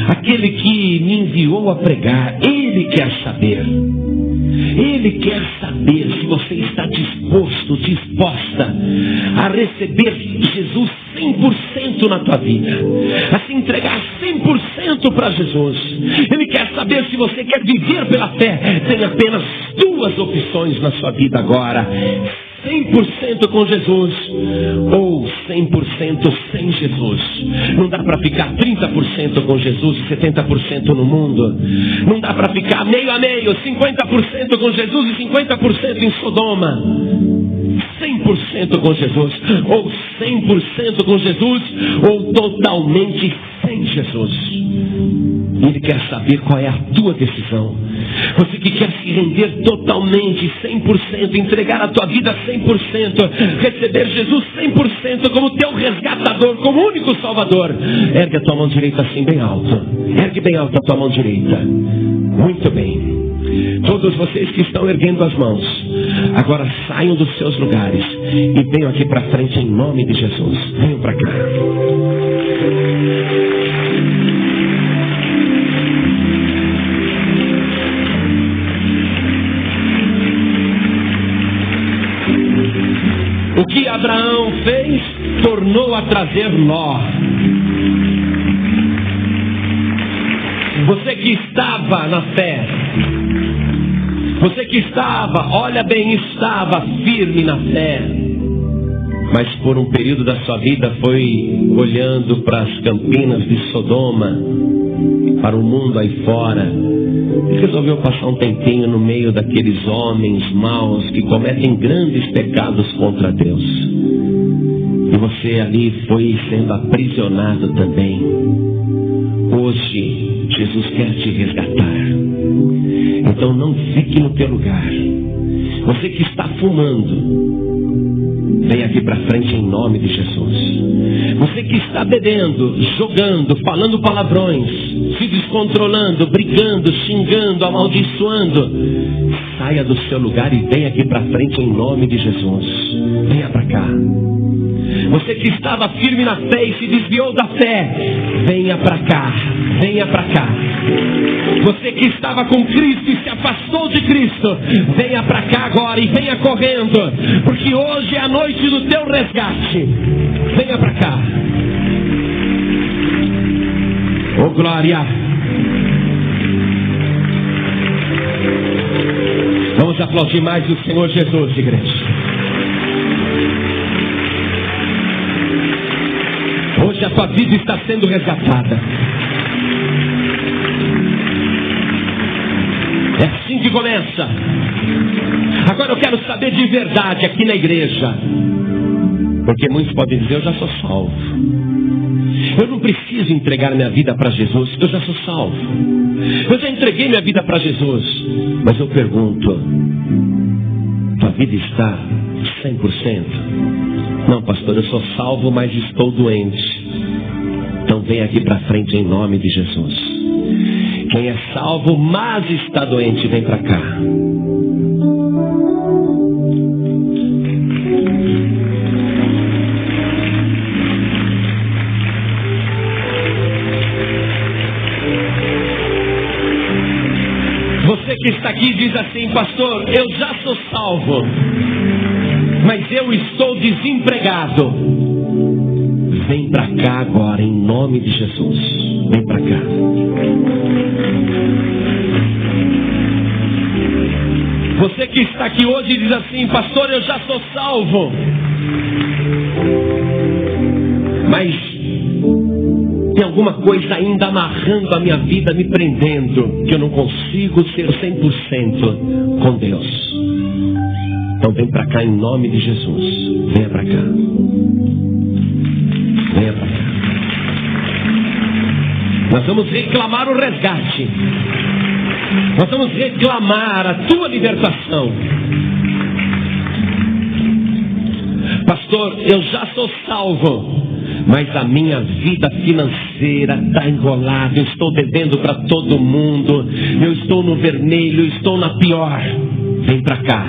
Aquele que me enviou a pregar, Ele quer saber. Ele quer saber se você está disposto, disposta a receber Jesus 100% na tua vida, a se entregar 100% para Jesus. Ele quer saber se você quer viver pela fé. Tem apenas duas opções na sua vida agora: 100% com Jesus ou 100% sem Jesus. Não dá para ficar 30% com Jesus e 70% no mundo. Não dá para ficar meio a meio, 50% com Jesus e 50% em Sodoma. 100% com Jesus ou 100% com Jesus ou totalmente sem Jesus. Ele quer saber qual é a tua decisão. Você que quer se render totalmente, 100%, entregar a tua vida 100%, receber Jesus 100% como teu resgatador, como único salvador. Ergue a tua mão direita assim bem alto. Ergue bem alto a tua mão direita. Muito bem. Todos vocês que estão erguendo as mãos, agora saiam dos seus lugares e venham aqui para frente em nome de Jesus. Venham para cá. O que Abraão fez, tornou a trazer Ló. Você que estava na fé, você que estava, olha bem, estava firme na fé, mas por um período da sua vida foi olhando para as campinas de Sodoma, para o mundo aí fora, e resolveu passar um tempinho no meio daqueles homens maus que cometem grandes pecados contra Deus. E você ali foi sendo aprisionado também. Hoje, Jesus quer te resgatar. Então não fique no teu lugar. Você que está fumando, vem aqui para frente em nome de Jesus. Você que está bebendo, jogando, falando palavrões, se descontrolando, brigando, xingando, amaldiçoando, saia do seu lugar e vem aqui para frente em nome de Jesus. Venha para cá. Você que estava firme na fé e se desviou da fé, venha para cá, venha para cá. Você que estava com Cristo e se afastou de Cristo, venha para cá agora e venha correndo, porque hoje é a noite do teu resgate. Venha para cá. Oh glória! Vamos aplaudir mais o Senhor Jesus, igreja. Hoje a tua vida está sendo resgatada. É assim que começa. Agora eu quero saber de verdade aqui na igreja, porque muitos podem dizer: eu já sou salvo, eu não preciso entregar minha vida para Jesus, eu já sou salvo, eu já entreguei minha vida para Jesus. Mas eu pergunto: tua vida está 100%? Não, pastor, eu sou salvo, mas estou doente. Então vem aqui para frente em nome de Jesus. Quem é salvo, mas está doente, vem para cá. Você que está aqui diz assim: pastor, eu já sou salvo, mas eu estou desempregado. Vem para cá agora em nome de Jesus. Vem para cá. Você que está aqui hoje diz assim: pastor, eu já sou salvo, mas tem alguma coisa ainda amarrando a minha vida, me prendendo, que eu não consigo ser 100% com Deus. Então vem para cá em nome de Jesus. Venha para cá. Venha para cá. Nós vamos reclamar o resgate. Nós vamos reclamar a tua libertação. Pastor, eu já sou salvo, mas a minha vida financeira está enrolada. Eu estou devendo para todo mundo. Eu estou no vermelho, eu estou na pior. Vem para cá.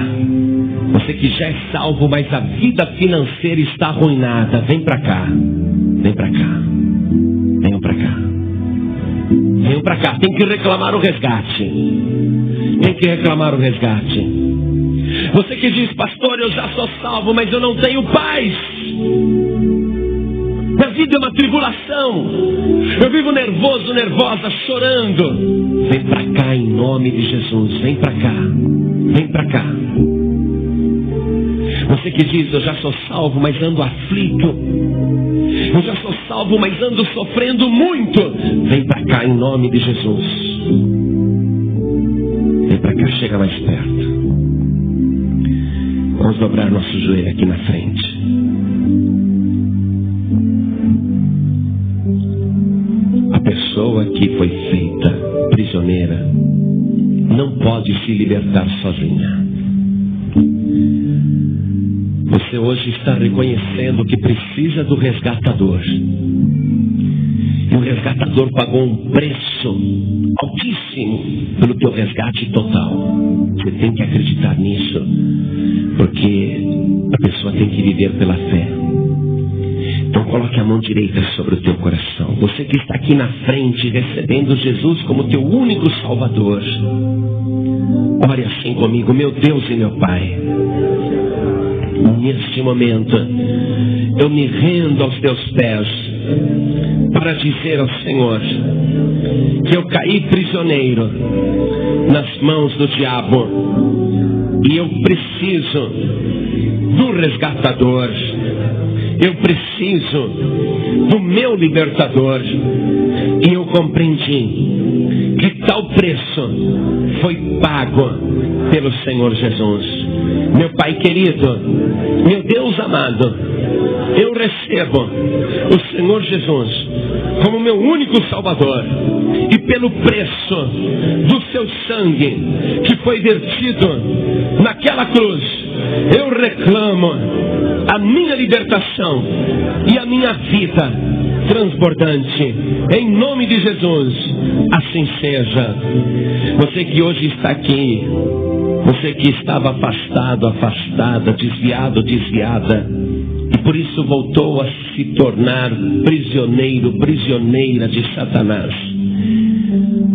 Você que já é salvo, mas a vida financeira está arruinada. Vem para cá. Vem para cá. Venham para cá. Venham para cá. Tem que reclamar o resgate. tem que reclamar o resgate. Você que diz, pastor, eu já sou salvo, mas eu não tenho paz. Minha vida é uma tribulação. Eu vivo nervoso, nervosa, chorando. Vem pra cá em nome de Jesus. Vem pra cá. Vem pra cá. Você que diz, eu já sou salvo, mas ando aflito. Eu já sou salvo, mas ando sofrendo muito. Vem pra cá em nome de Jesus. Vem pra cá, chega mais perto. Vamos dobrar nosso joelho aqui na frente. A pessoa que foi feita prisioneira não pode se libertar sozinha. Você hoje está reconhecendo que precisa do resgatador. E o resgatador pagou um preço altíssimo pelo teu resgate total. Você tem que acreditar nisso, porque a pessoa tem que viver pela fé. Então coloque a mão direita sobre o teu coração. Você que está aqui na frente recebendo Jesus como teu único Salvador, ore assim comigo. Meu Deus e meu Pai, neste momento eu me rendo aos teus pés para dizer ao Senhor que eu caí prisioneiro nas mãos do diabo e eu preciso do resgatador. Eu preciso do meu libertador. E eu compreendi que tal preço foi pago pelo Senhor Jesus. Meu Pai querido, meu Deus amado, eu recebo o Senhor Jesus como meu único Salvador. E pelo preço do seu sangue que foi vertido naquela cruz, eu reclamo a minha libertação e a minha vida transbordante. Em nome de Jesus, assim seja. Você que hoje está aqui, você que estava afastado, afastada, desviado, desviada, e por isso voltou a se tornar prisioneiro, prisioneira de Satanás.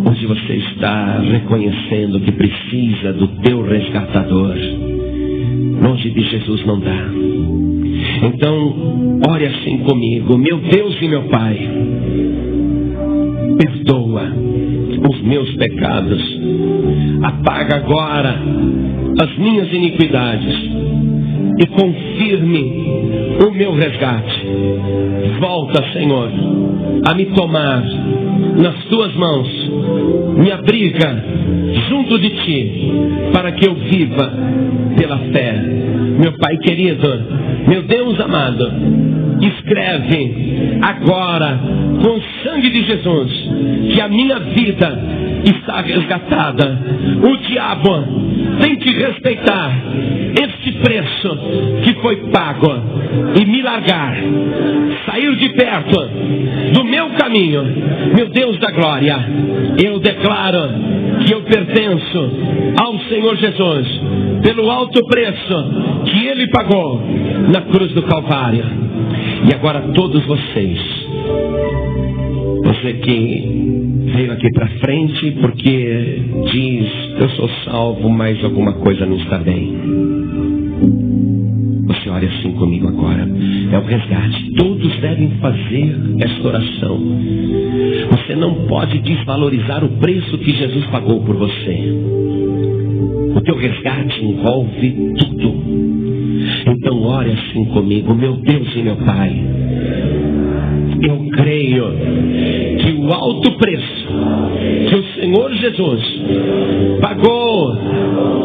Hoje você está reconhecendo que precisa do teu resgatador. Longe de Jesus não dá. Então, ore assim comigo. Meu Deus e meu Pai, perdoa os meus pecados. Apaga agora as minhas iniquidades e confirme o meu resgate. Volta, Senhor, a me tomar nas tuas mãos. Me abriga junto de ti para que eu viva pela fé. Meu Pai querido, meu Deus amado, escreve agora com o sangue de Jesus que a minha vida está resgatada. O diabo tem que respeitar este preço que foi pago e me largar, sair de perto do meu caminho. Meu Deus da glória, eu declaro que eu pertenço ao Senhor Jesus pelo alto preço que Ele pagou na cruz do Calvário. E agora todos vocês, você que veio aqui para frente porque diz, eu sou salvo, mas alguma coisa não está bem. Você ore assim comigo agora. É o resgate. Todos devem fazer esta oração. Você não pode desvalorizar o preço que Jesus pagou por você. O teu resgate envolve tudo. Então ore assim comigo. Meu Deus e meu Pai, eu creio que o alto preço que o Senhor Jesus pagou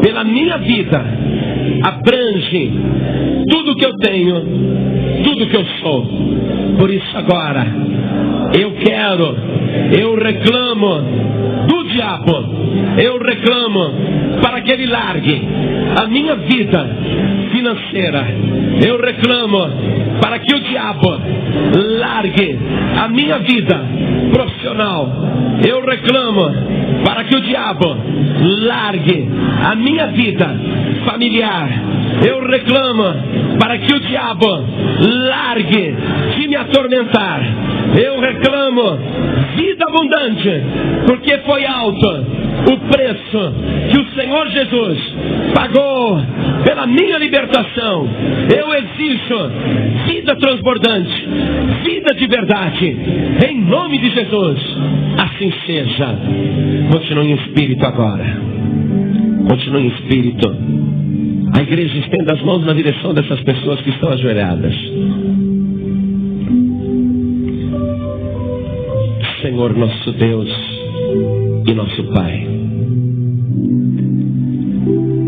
pela minha vida abrange tudo que eu tenho, tudo que eu sou. Por isso agora eu reclamo do diabo, eu reclamo para que ele largue a minha vida financeira. Eu reclamo para que o diabo largue a minha vida profissional. Eu reclamo para que o diabo largue a minha vida familiar. Eu reclamo para que o diabo largue de me atormentar. Eu reclamo vida abundante, porque foi alto o preço que o Senhor Jesus pagou pela minha libertação. Eu exijo vida transbordante, vida de verdade, em nome de Jesus. Assim seja. Continue em espírito agora. Continue em espírito. A igreja estenda as mãos na direção dessas pessoas que estão ajoelhadas. Senhor nosso Deus e nosso Pai,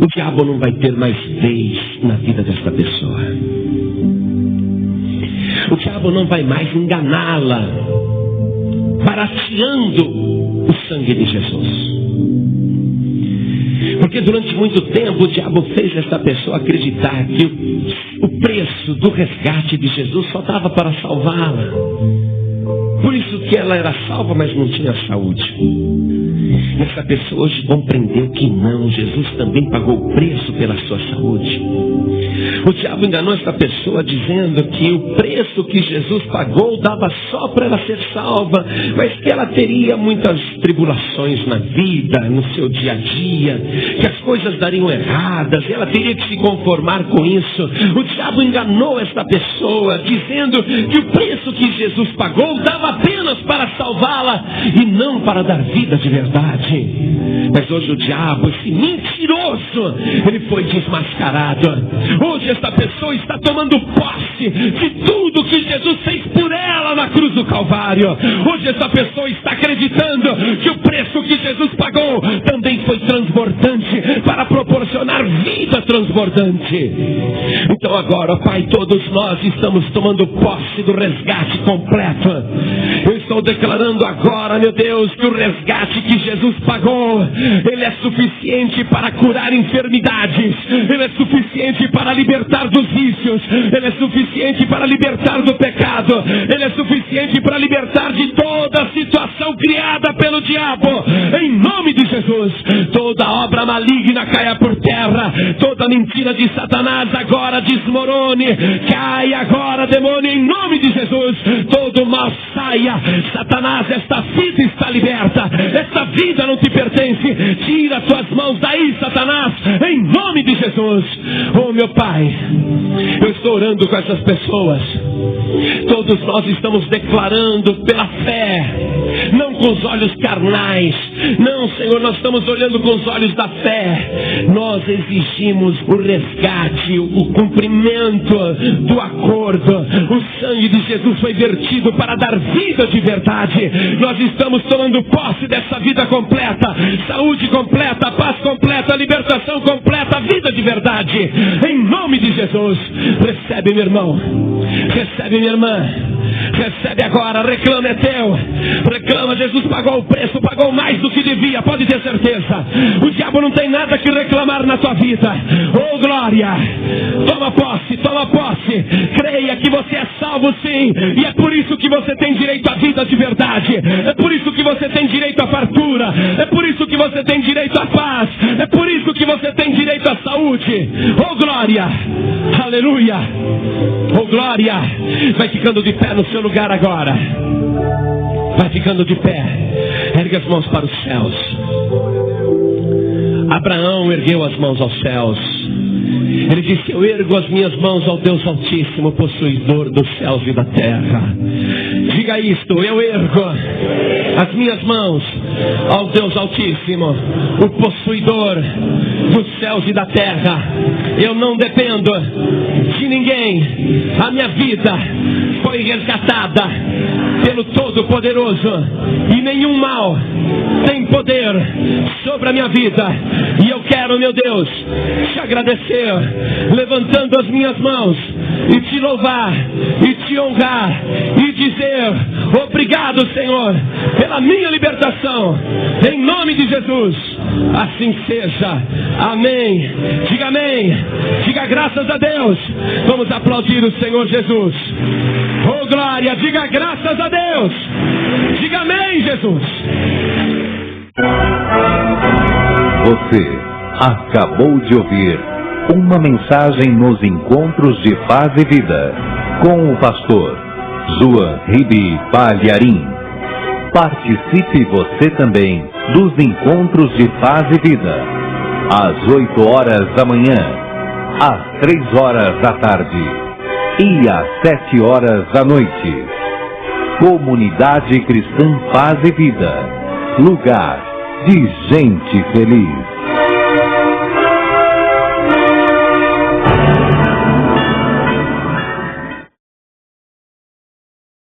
o diabo não vai ter mais vez na vida desta pessoa. O diabo não vai mais enganá-la, barateando o sangue de Jesus. Porque durante muito tempo o diabo fez essa pessoa acreditar que o preço do resgate de Jesus só dava para salvá-la. Por isso que ela era salva, mas não tinha saúde. E essa pessoa hoje compreendeu que não, Jesus também pagou o preço pela sua saúde. O diabo enganou essa pessoa dizendo que o preço que Jesus pagou dava só para ela ser salva, mas que ela teria muitas tribulações na vida, no seu dia a dia, que as coisas dariam erradas, e ela teria que se conformar com isso. O diabo enganou essa pessoa dizendo que o preço que Jesus pagou dava apenas para salvá-la e não para dar vida de verdade. Mas hoje o diabo, esse mentiroso, ele foi desmascarado. Hoje esta pessoa está tomando posse de tudo que Jesus fez por ela na cruz do Calvário. Hoje essa pessoa está acreditando que o preço que Jesus pagou também foi transbordante para proporcionar vida transbordante. Então agora, Pai, todos nós estamos tomando posse do resgate completo. Eu estou declarando agora, meu Deus, que o resgate que Jesus pagou, ele é suficiente para curar enfermidades, ele é suficiente para libertar dos vícios, ele é suficiente para libertar do pecado, ele é suficiente para libertar de toda situação criada pelo diabo. Em nome de Jesus, toda obra maligna caia por terra, toda mentira de Satanás agora desmorone, cai agora, demônio, em nome de Jesus. Todo mal saia. Satanás, esta vida está liberta, esta vida não te pertence. Tira tuas mãos daí, Satanás, em nome de Jesus. Oh meu Pai, eu estou orando com essas pessoas. Todos nós estamos declarando pela fé, não com os olhos carnais. Não, Senhor, nós estamos olhando com os olhos da fé. Nós exigimos o resgate, o cumprimento do acordo. O sangue de Jesus foi vertido para dar vida de verdade. Nós estamos tomando posse dessa vida completa, saúde completa, paz completa, libertação completa, vida de verdade. Em nome de Jesus, recebe, meu irmão, recebe, minha irmã, recebe agora. Reclama, é teu. Reclama, Jesus pagou o preço, pagou mais do que devia, pode ter certeza. O diabo não tem nada que reclamar na tua vida. Oh glória, toma posse, toma posse. Creia que você é salvo sim, e é por isso que você tem direito à vida de verdade, é por isso que você tem direito à fartura, é por isso que você tem direito à paz, é por isso que você tem direito à saúde. Oh glória, aleluia, oh glória. Vai ficando de pé no seu lugar agora, vai ficando de pé, ergue as mãos para os céus. Abraão ergueu as mãos aos céus. Ele disse: eu ergo as minhas mãos ao Deus Altíssimo, possuidor dos céus e da terra. Diga isto: eu ergo as minhas mãos ao Deus Altíssimo, o possuidor dos céus e da terra. Eu não dependo de ninguém. A minha vida foi resgatada pelo Todo-Poderoso, e nenhum mal tem poder sobre a minha vida. E eu quero, meu Deus, te agradecer, levantando as minhas mãos e te louvar e te honrar e dizer: obrigado, Senhor, pela minha libertação, em nome de Jesus. Assim seja, amém. Diga amém, diga graças a Deus. Vamos aplaudir o Senhor Jesus. Oh glória, diga graças a Deus, diga amém, Jesus. Você acabou de ouvir uma mensagem nos Encontros de Paz e Vida, com o pastor Zua Ribi Palharim. Participe você também dos encontros de paz e vida, às 8 horas da manhã, às 3 horas da tarde e às 7 horas da noite. Comunidade Cristã Paz e Vida, lugar de gente feliz.